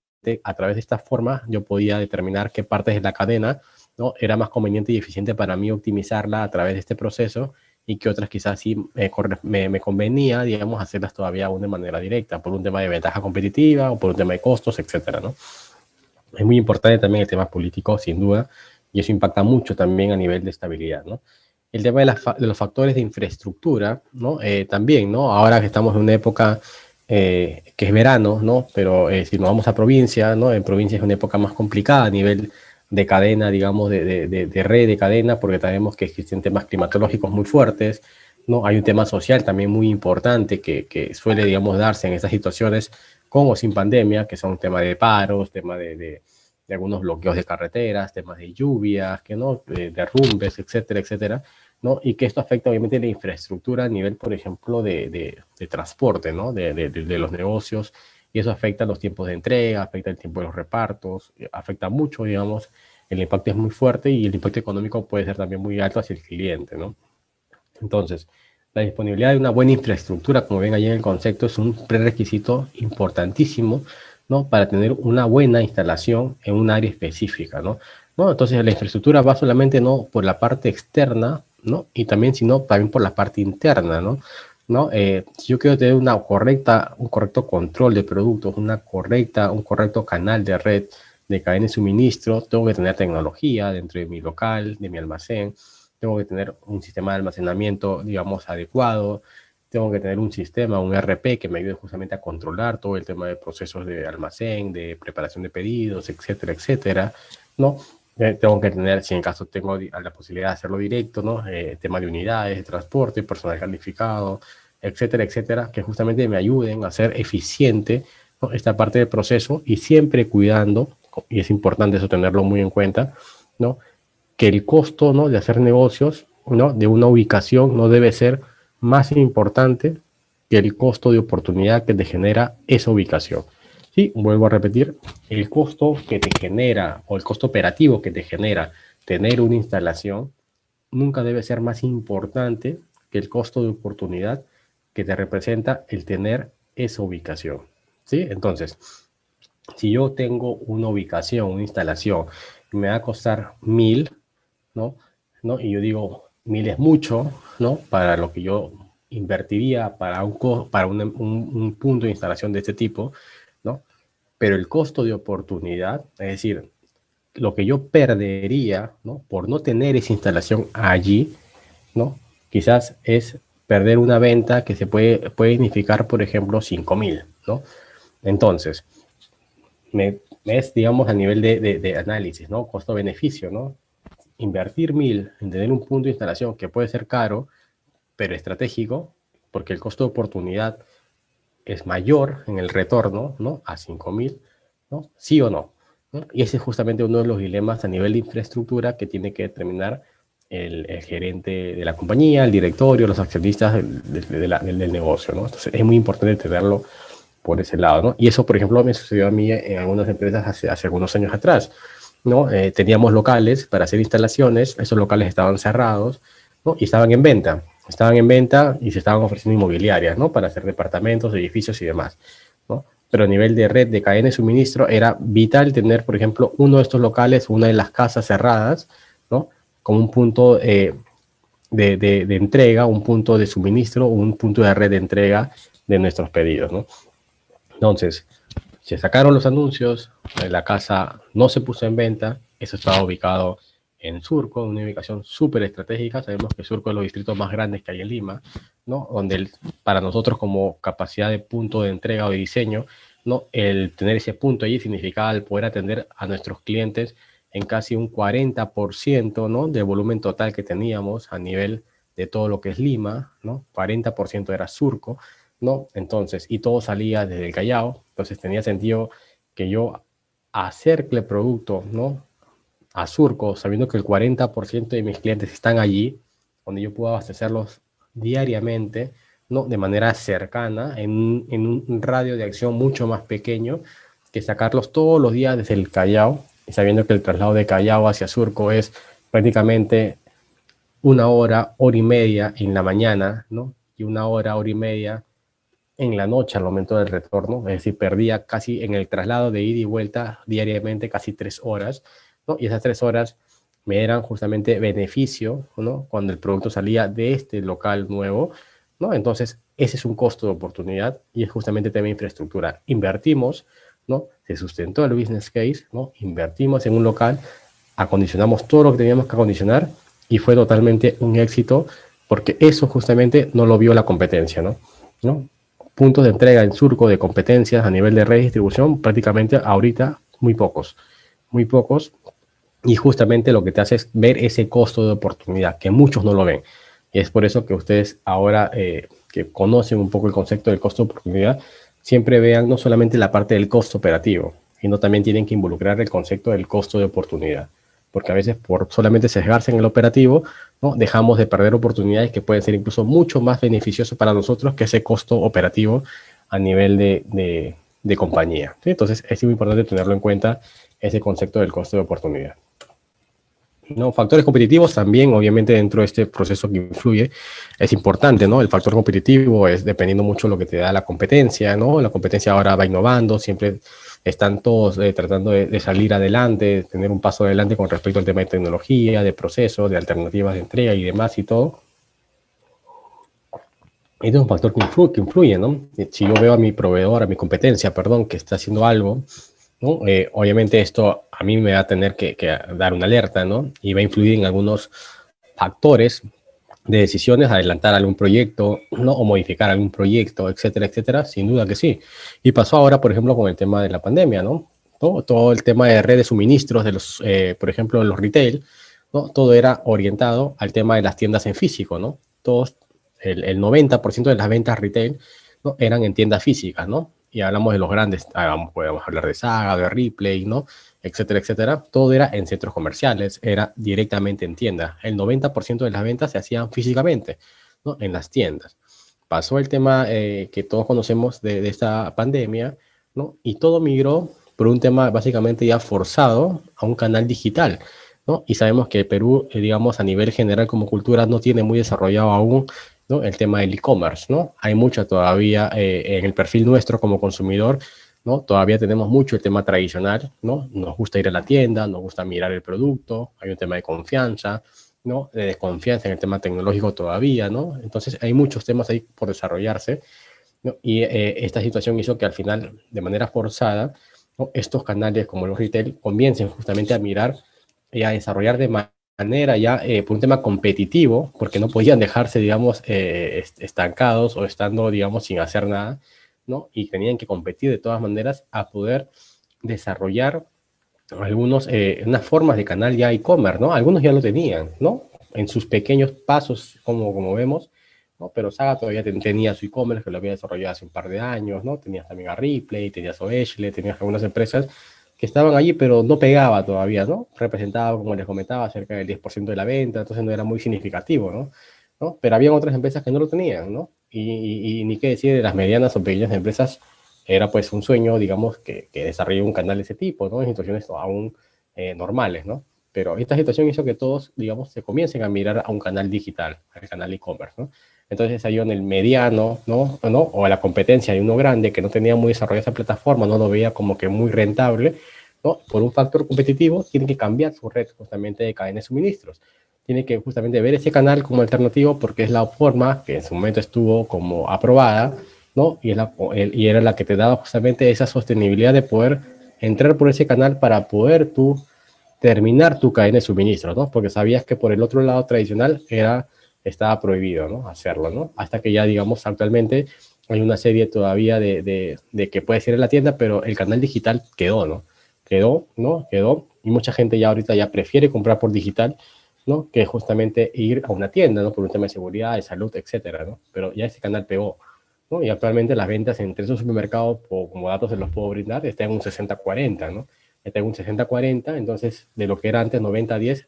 a través de esta forma yo podía determinar qué partes de la cadena, ¿no? Era más conveniente y eficiente para mí optimizarla a través de este proceso y que otras quizás sí me convenía, digamos, hacerlas todavía aún de manera directa, por un tema de ventaja competitiva o por un tema de costos, etcétera, ¿no? Es muy importante también el tema político, sin duda, y eso impacta mucho también a nivel de estabilidad, ¿no? El tema de los factores de infraestructura, ¿no? También, ¿no? Ahora que estamos en una época que es verano, ¿no? Pero si nos vamos a provincia, ¿no? En provincia es una época más complicada a nivel de cadena, digamos, de red de cadena, porque sabemos que existen temas climatológicos muy fuertes, ¿no? Hay un tema social también muy importante que suele, digamos, darse en estas situaciones con o sin pandemia, que son temas de paros, temas de algunos bloqueos de carreteras, temas de lluvias, que no, de derrumbes, etcétera, etcétera, ¿no? Y que esto afecta obviamente la infraestructura a nivel, por ejemplo, de transporte, ¿no? De los negocios, y eso afecta los tiempos de entrega, afecta el tiempo de los repartos, afecta mucho, digamos, el impacto es muy fuerte y el impacto económico puede ser también muy alto hacia el cliente, ¿no? Entonces, la disponibilidad de una buena infraestructura, como ven ahí en el concepto, es un prerequisito importantísimo, ¿no? Para tener una buena instalación en un área específica, ¿no? ¿No? Entonces, la infraestructura va solamente no por la parte externa, ¿no? Y también, sino también por la parte interna, ¿no? ¿No? Si yo quiero tener un correcto control de productos, un correcto canal de red de cadena de suministro, tengo que tener tecnología dentro de mi local, de mi almacén, tengo que tener un sistema de almacenamiento, digamos, adecuado, tengo que tener un sistema, un ERP que me ayude justamente a controlar todo el tema de procesos de almacén, de preparación de pedidos, etcétera, etcétera, ¿no? Tengo que tener, si en caso tengo la posibilidad de hacerlo directo, ¿no? Tema de unidades, de transporte, personal calificado, etcétera, etcétera, que justamente me ayuden a ser eficiente, ¿no? Esta parte del proceso y siempre cuidando, y es importante eso tenerlo muy en cuenta, ¿no? Que el costo, ¿no? De hacer negocios, ¿no? De una ubicación no debe ser más importante que el costo de oportunidad que te genera esa ubicación. Sí, vuelvo a repetir, el costo que te genera o el costo operativo que te genera tener una instalación nunca debe ser más importante que el costo de oportunidad que te representa el tener esa ubicación. ¿Sí? Entonces, si yo tengo una ubicación, una instalación, me va a costar 1000, ¿no? ¿No? Y yo digo, 1000 es mucho, ¿no? Para lo que yo invertiría para un punto de instalación de este tipo, ¿no? Pero el costo de oportunidad, es decir, lo que yo perdería, ¿no? Por no tener esa instalación allí, ¿no? Quizás es perder una venta que puede significar, por ejemplo, 5000, ¿no? Entonces, es, digamos, a nivel de análisis, ¿no? Costo-beneficio, ¿no? Invertir 1000 en tener un punto de instalación que puede ser caro, pero estratégico, porque el costo de oportunidad es mayor en el retorno, ¿no? A 5000, ¿no? Sí o no, ¿no? Y ese es justamente uno de los dilemas a nivel de infraestructura que tiene que determinar el gerente de la compañía, el directorio, los accionistas del negocio, ¿no? Entonces es muy importante tenerlo por ese lado, ¿no? Y eso, por ejemplo, me sucedió a mí en algunas empresas hace algunos años atrás, ¿no? Teníamos locales para hacer instalaciones, esos locales estaban cerrados, ¿no? Y estaban en venta y se estaban ofreciendo inmobiliarias, ¿no? Para hacer departamentos, edificios y demás, ¿no? Pero a nivel de red de cadena de suministro era vital tener, por ejemplo, uno de estos locales, una de las casas cerradas, ¿no? Como un punto de entrega, un punto de suministro, un punto de red de entrega de nuestros pedidos, ¿no? Entonces, se sacaron los anuncios, la casa no se puso en venta, eso estaba ubicado en Surco, una ubicación súper estratégica. Sabemos que Surco es los distritos más grandes que hay en Lima, ¿no? Donde para nosotros como capacidad de punto de entrega o de diseño, ¿no? El tener ese punto allí significaba el poder atender a nuestros clientes en casi un 40%, ¿no? Del volumen total que teníamos a nivel de todo lo que es Lima, ¿no? 40% era Surco, ¿no? Entonces, y todo salía desde el Callao, entonces tenía sentido que yo acerque el producto, ¿no? A Surco, sabiendo que el 40% de mis clientes están allí, donde yo puedo abastecerlos diariamente, ¿no? De manera cercana, en un radio de acción mucho más pequeño que sacarlos todos los días desde el Callao, y sabiendo que el traslado de Callao hacia Surco es prácticamente una hora, hora y media en la mañana, ¿no? Y una hora, hora y media en la noche al momento del retorno, es decir, perdía casi en el traslado de ida y vuelta diariamente casi 3 horas, ¿no? Y esas 3 horas me eran justamente beneficio, ¿no? Cuando el producto salía de este local nuevo, ¿no? Entonces, ese es un costo de oportunidad y es justamente tema de infraestructura. Invertimos, ¿no? Se sustentó el business case, ¿no? Invertimos en un local, acondicionamos todo lo que teníamos que acondicionar y fue totalmente un éxito porque eso justamente no lo vio la competencia, ¿no? ¿No? Puntos de entrega en Surco de competencias a nivel de red de distribución, prácticamente ahorita muy pocos, y justamente lo que te hace es ver ese costo de oportunidad, que muchos no lo ven. Y es por eso que ustedes ahora que conocen un poco el concepto del costo de oportunidad, siempre vean no solamente la parte del costo operativo, sino también tienen que involucrar el concepto del costo de oportunidad. Porque a veces por solamente sesgarse en el operativo, ¿no? Dejamos de perder oportunidades que pueden ser incluso mucho más beneficiosas para nosotros que ese costo operativo a nivel de compañía, ¿sí? Entonces es muy importante tenerlo en cuenta ese concepto del costo de oportunidad. ¿No? Factores competitivos también, obviamente, dentro de este proceso que influye, es importante, ¿no? El factor competitivo es dependiendo mucho de lo que te da la competencia, ¿no? La competencia ahora va innovando, siempre están todos tratando de salir adelante, de tener un paso adelante con respecto al tema de tecnología, de procesos, de alternativas de entrega y demás y todo. Este es un factor que influye, ¿no? Si yo veo a mi proveedor, a mi competencia, perdón, que está haciendo algo, ¿no? Obviamente esto a mí me va a tener que dar una alerta, ¿no? Y va a influir en algunos factores de decisiones, adelantar algún proyecto, ¿no? O modificar algún proyecto, etcétera, etcétera, sin duda que sí. Y pasó ahora, por ejemplo, con el tema de la pandemia, ¿no? Todo el tema de redes de suministros, de los, por ejemplo, los retail, ¿no? Todo era orientado al tema de las tiendas en físico, ¿no? Todos, el 90% de las ventas retail, ¿no? Eran en tiendas físicas, ¿no? Y hablamos de los grandes, podemos hablar de Saga, de Ripley, ¿no? Etcétera, etcétera. Todo era en centros comerciales, era directamente en tiendas. El 90% de las ventas se hacían físicamente, ¿no? En las tiendas. Pasó el tema que todos conocemos de esta pandemia, ¿no? Y todo migró por un tema básicamente ya forzado a un canal digital, ¿no? Y sabemos que Perú, digamos, a nivel general como cultura, no tiene muy desarrollado aún, ¿no? El tema del e-commerce, ¿no? Hay mucho todavía en el perfil nuestro como consumidor, ¿no? Todavía tenemos mucho el tema tradicional, ¿no? Nos gusta ir a la tienda, nos gusta mirar el producto, hay un tema de confianza, ¿no? De desconfianza en el tema tecnológico todavía, ¿no? Entonces hay muchos temas ahí por desarrollarse, ¿no? Y esta situación hizo que al final, de manera forzada, ¿no? Estos canales como los retail comiencen justamente a mirar y a desarrollar de manera ya por un tema competitivo, porque no podían dejarse, digamos, estancados o estando, digamos, sin hacer nada, ¿no? Y tenían que competir de todas maneras a poder desarrollar algunos, unas formas de canal ya e-commerce, ¿no? Algunos ya lo tenían, ¿no? En sus pequeños pasos, como vemos, ¿no? Pero Saga todavía tenía su e-commerce que lo había desarrollado hace un par de años, ¿no? Tenías también a Ripley, tenías a Oeshle, tenías algunas empresas que estaban allí, pero no pegaba todavía, ¿no? Representaba, como les comentaba, cerca del 10% de la venta, entonces no era muy significativo, ¿no? ¿No? Pero había otras empresas que no lo tenían, ¿no? Y ni qué decir de las medianas o pequeñas empresas, era pues un sueño, digamos, que desarrolle un canal de ese tipo, ¿no? En situaciones aún normales, ¿no? Pero esta situación hizo que todos, digamos, se comiencen a mirar a un canal digital, al canal e-commerce, ¿no? Entonces ahí en el mediano, ¿no? O a la competencia de uno grande que no tenía muy desarrollada esa plataforma, no lo veía como que muy rentable, ¿no? Por un factor competitivo, tiene que cambiar su red justamente de cadena de suministros. Tiene que justamente ver ese canal como alternativo porque es la forma que en su momento estuvo como aprobada, ¿no? Y era la que te daba justamente esa sostenibilidad de poder entrar por ese canal para poder tú terminar tu cadena de suministro, ¿no? Porque sabías que por el otro lado tradicional estaba prohibido, ¿no? Hacerlo, ¿no? Hasta que ya, digamos, actualmente hay una serie todavía de que puedes ir a la tienda, pero el canal digital quedó, ¿no? Quedó, ¿no? Quedó. Y mucha gente ya ahorita ya prefiere comprar por digital, ¿no? Que justamente ir a una tienda, ¿no? Por un tema de seguridad, de salud, etcétera, ¿no? Pero ya ese canal pegó, ¿no? Y actualmente las ventas entre esos supermercados, como datos se los puedo brindar, están en un 60-40, ¿no? Está en un 60-40, entonces de lo que era antes 90-10,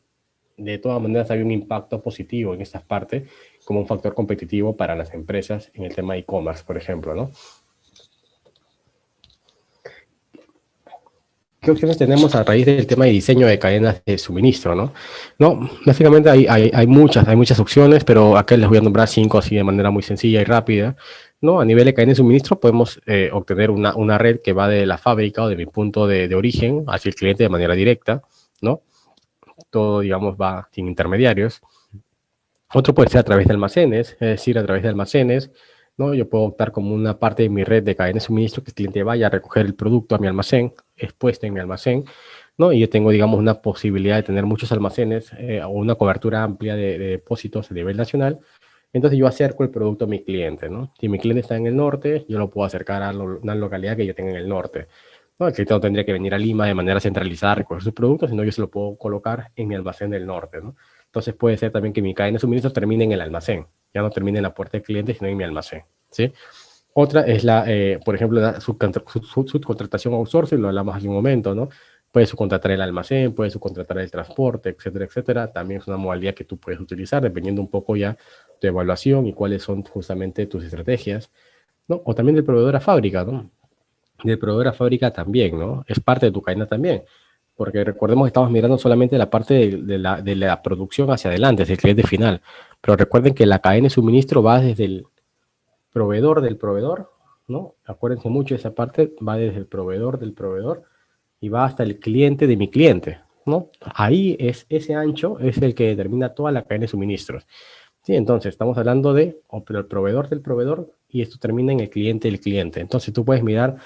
de todas maneras había un impacto positivo en esta parte como un factor competitivo para las empresas en el tema de e-commerce, por ejemplo, ¿no? ¿Qué opciones tenemos a raíz del tema de diseño de cadenas de suministro, no? No, básicamente hay muchas opciones, pero acá les voy a nombrar 5 así de manera muy sencilla y rápida, ¿no? A nivel de cadena de suministro podemos obtener una red que va de la fábrica o de mi punto de origen hacia el cliente de manera directa, ¿no? Todo, digamos, va sin intermediarios. Otro puede ser a través de almacenes, es decir, a través de almacenes, ¿no? Yo puedo optar como una parte de mi red de cadena de suministro que el cliente vaya a recoger el producto a mi almacén, expuesto en mi almacén, ¿no? Y yo tengo, digamos, una posibilidad de tener muchos almacenes o una cobertura amplia de depósitos a nivel nacional. Entonces yo acerco el producto a mi cliente, ¿no? Si mi cliente está en el norte, yo lo puedo acercar a una localidad que yo tenga en el norte, ¿no? El cliente no tendría que venir a Lima de manera centralizada a recoger sus productos, sino yo se lo puedo colocar en mi almacén del norte, ¿no? Entonces puede ser también que mi cadena de suministros termine en el almacén, ya no termine en la puerta del cliente, sino en mi almacén, ¿sí? Otra es por ejemplo, la subcontratación outsourcing, lo hablamos hace un momento, ¿no? Puedes subcontratar el almacén, puedes subcontratar el transporte, etcétera, etcétera. También es una modalidad que tú puedes utilizar dependiendo un poco ya tu evaluación y cuáles son justamente tus estrategias, ¿no? O también del proveedor a fábrica, ¿no? Del proveedor a fábrica también, ¿no? Es parte de tu cadena también. Porque recordemos que estamos mirando solamente la parte de la producción hacia adelante, es el cliente final. Pero recuerden que la cadena de suministro va desde el proveedor del proveedor, ¿no? Acuérdense mucho de esa parte, va desde el proveedor del proveedor y va hasta el cliente de mi cliente, ¿no? Ahí es ese ancho, es el que determina toda la cadena de suministros. Sí, entonces estamos hablando de el proveedor del proveedor y esto termina en el cliente del cliente. Entonces tú puedes mirar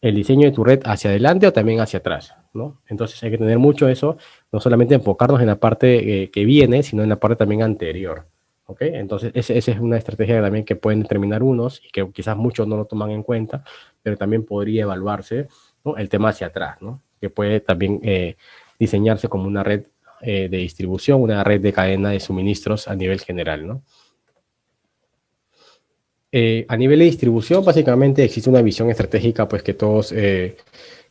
el diseño de tu red hacia adelante o también hacia atrás, ¿no? Entonces hay que tener mucho eso, no solamente enfocarnos en la parte que viene, sino en la parte también anterior, ¿ok? Entonces esa es una estrategia también que pueden determinar unos y que quizás muchos no lo toman en cuenta, pero también podría evaluarse, ¿no? El tema hacia atrás, ¿no? Que puede también diseñarse como una red de distribución, una red de cadena de suministros a nivel general, ¿no? A nivel de distribución, básicamente existe una visión estratégica, pues que todos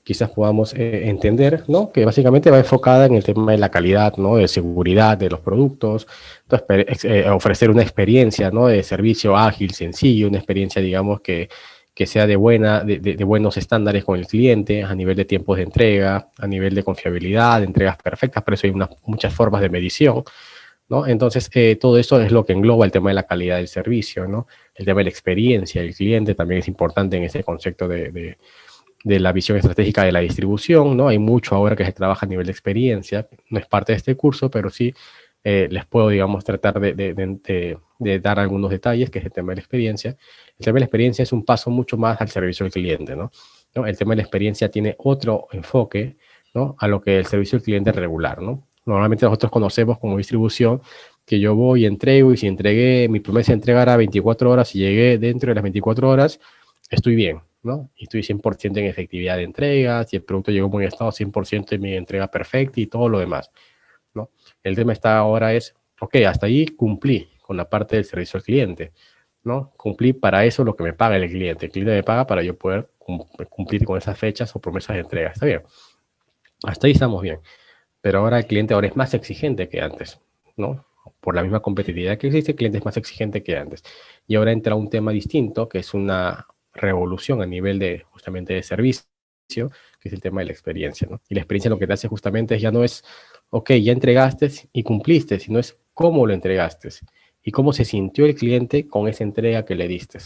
quizás podamos entender, ¿no? Que básicamente va enfocada en el tema de la calidad, ¿no? De seguridad de los productos, entonces, ofrecer una experiencia, ¿no? De servicio ágil, sencillo, una experiencia, digamos, que sea de buenos estándares con el cliente, a nivel de tiempos de entrega, a nivel de confiabilidad, de entregas perfectas, por eso hay muchas formas de medición, ¿no? Entonces, todo eso es lo que engloba el tema de la calidad del servicio, ¿no? El tema de la experiencia del cliente también es importante en ese concepto de la visión estratégica de la distribución, ¿no? Hay mucho ahora que se trabaja a nivel de experiencia, no es parte de este curso, pero sí les puedo, digamos, tratar de dar algunos detalles, que es el tema de la experiencia. El tema de la experiencia es un paso mucho más al servicio del cliente, ¿no? ¿No? El tema de la experiencia tiene otro enfoque, ¿no? A lo que el servicio del cliente regular, ¿no? Normalmente nosotros conocemos como distribución que yo voy y entrego, y si entregué, mi promesa de entregar a 24 horas y llegué dentro de las 24 horas, estoy bien, ¿no? Y estoy 100% en efectividad de entrega, si el producto llegó en buen estado, 100% en mi entrega perfecta y todo lo demás, ¿no? El tema está ahora es, ok, hasta ahí cumplí con la parte del servicio al cliente, ¿no? Cumplí para eso lo que me paga el cliente. El cliente me paga para yo poder cumplir con esas fechas o promesas de entrega. Está bien. Hasta ahí estamos bien. Pero ahora el cliente ahora es más exigente que antes, ¿no? Por la misma competitividad que existe, el cliente es más exigente que antes. Y ahora entra un tema distinto, que es una revolución a nivel de justamente de servicio, que es el tema de la experiencia, ¿no? Y la experiencia lo que te hace justamente es ya no es, ok, ya entregaste y cumpliste, sino es cómo lo entregaste y cómo se sintió el cliente con esa entrega que le diste.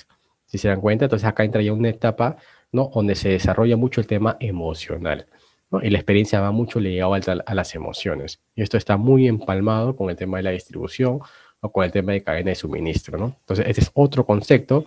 Si se dan cuenta, entonces acá entra ya una etapa, ¿no? Donde se desarrolla mucho el tema emocional, ¿no? Y la experiencia va mucho ligado a las emociones. Y esto está muy empalmado con el tema de la distribución o con el tema de cadena de suministro, ¿no? Entonces, este es otro concepto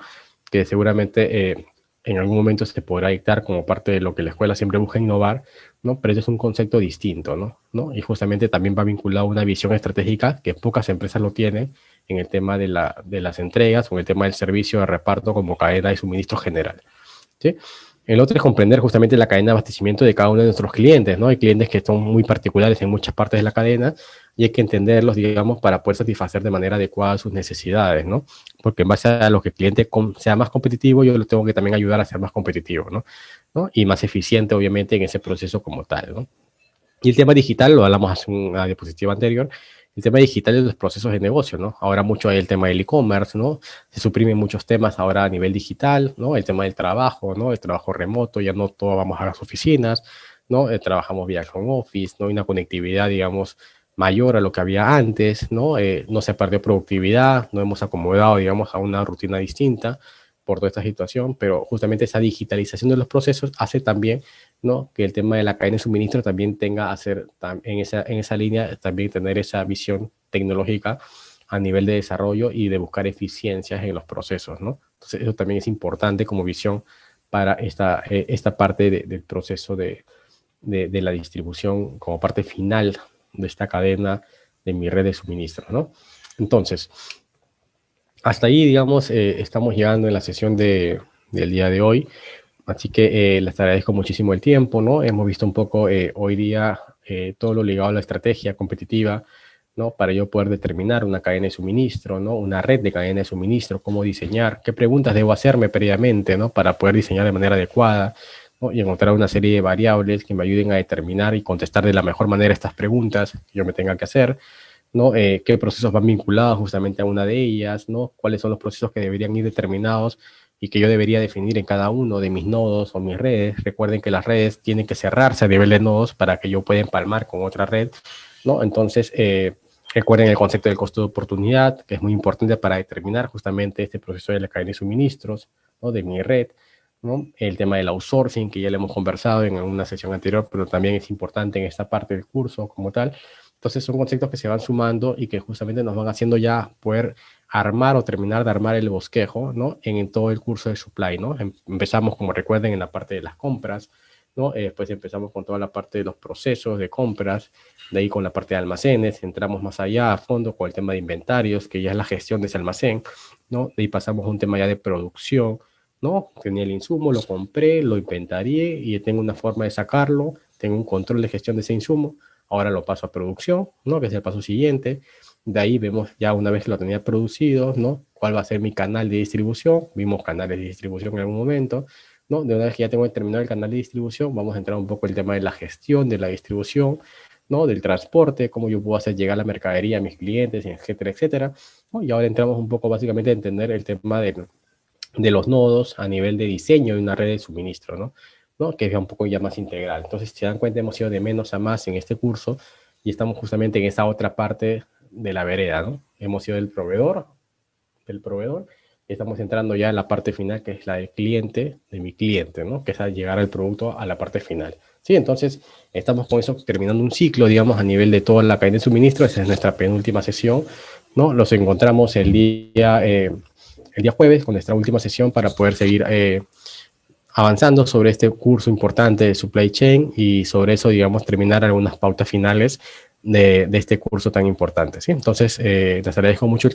que seguramente en algún momento se podrá dictar como parte de lo que la escuela siempre busca innovar, ¿no? Pero ese es un concepto distinto, ¿no? Y justamente también va vinculado a una visión estratégica que pocas empresas lo tienen en el tema de las entregas o en el tema del servicio de reparto como cadena de suministro general, ¿sí? El otro es comprender justamente la cadena de abastecimiento de cada uno de nuestros clientes, ¿no? Hay clientes que son muy particulares en muchas partes de la cadena y hay que entenderlos, digamos, para poder satisfacer de manera adecuada sus necesidades, ¿no? Porque en base a lo que el cliente sea más competitivo, yo lo tengo que también ayudar a ser más competitivo, ¿no? ¿No? Y más eficiente, obviamente, en ese proceso como tal, ¿no? Y el tema digital, lo hablamos hace una diapositiva anterior, el tema digital de los procesos de negocio, ¿no? Ahora mucho hay el tema del e-commerce, ¿no? Se suprimen muchos temas ahora a nivel digital, ¿no? El tema del trabajo, ¿no? El trabajo remoto, ya no todos vamos a las oficinas, ¿no? Trabajamos vía home office, ¿no? Hay una conectividad, digamos, mayor a lo que había antes, ¿no? No se perdió productividad, no hemos acomodado, digamos, a una rutina distinta por toda esta situación, pero justamente esa digitalización de los procesos hace también, ¿no? Que el tema de la cadena de suministro también tenga a ser en esa línea, también tener esa visión tecnológica a nivel de desarrollo y de buscar eficiencias en los procesos, ¿no? Entonces, eso también es importante como visión para esta parte del proceso de la distribución como parte final de esta cadena de mi red de suministro, ¿no? Entonces, hasta ahí, digamos, estamos llegando en la sesión del día de hoy. Así que les agradezco muchísimo el tiempo, ¿no? Hemos visto un poco hoy día todo lo ligado a la estrategia competitiva, ¿no? Para yo poder determinar una cadena de suministro, ¿no? Una red de cadena de suministro, cómo diseñar, qué preguntas debo hacerme previamente, ¿no? Para poder diseñar de manera adecuada, ¿no? Y encontrar una serie de variables que me ayuden a determinar y contestar de la mejor manera estas preguntas que yo me tenga que hacer, ¿no? Qué procesos van vinculados justamente a una de ellas, ¿no? Cuáles son los procesos que deberían ir determinados y que yo debería definir en cada uno de mis nodos o mis redes. Recuerden que las redes tienen que cerrarse a nivel de nodos para que yo pueda empalmar con otra red, ¿no? Entonces, recuerden el concepto del costo de oportunidad, que es muy importante para determinar justamente este proceso de la cadena de suministros, ¿no? De mi red, ¿no? El tema del outsourcing, que ya lo hemos conversado en una sesión anterior, pero también es importante en esta parte del curso como tal. Entonces son conceptos que se van sumando y que justamente nos van haciendo ya poder armar o terminar de armar el bosquejo, ¿no? En todo el curso de supply, ¿no? Empezamos, como recuerden, en la parte de las compras, ¿no? Después empezamos con toda la parte de los procesos de compras, de ahí con la parte de almacenes, entramos más allá a fondo con el tema de inventarios, que ya es la gestión de ese almacén, ¿no? De ahí pasamos a un tema ya de producción, ¿no? Tenía el insumo, lo compré, lo inventarié y tengo una forma de sacarlo, tengo un control de gestión de ese insumo, ahora lo paso a producción, ¿no? Que es el paso siguiente. De ahí vemos ya una vez que lo tenía producido, ¿no? ¿Cuál va a ser mi canal de distribución? Vimos canales de distribución en algún momento, ¿no? De una vez que ya tengo determinado el canal de distribución, vamos a entrar un poco en el tema de la gestión de la distribución, ¿no? Del transporte, cómo yo puedo hacer llegar la mercadería a mis clientes, etcétera, etcétera, ¿no? Y ahora entramos un poco básicamente a entender el tema de los nodos a nivel de diseño de una red de suministro, ¿no? ¿No? Que es un poco ya más integral. Entonces, si se dan cuenta, hemos ido de menos a más en este curso y estamos justamente en esa otra parte de la vereda, ¿no? Hemos ido del proveedor, y estamos entrando ya en la parte final, que es la del cliente, de mi cliente, ¿no? Que es al llegar el producto a la parte final. Sí, entonces estamos con eso terminando un ciclo, digamos, a nivel de toda la cadena de suministro. Esa es nuestra penúltima sesión, ¿no? Los encontramos el día jueves con nuestra última sesión para poder seguir avanzando sobre este curso importante de supply chain y sobre eso, digamos, terminar algunas pautas finales de este curso tan importante, ¿sí? Entonces, les agradezco mucho el tiempo.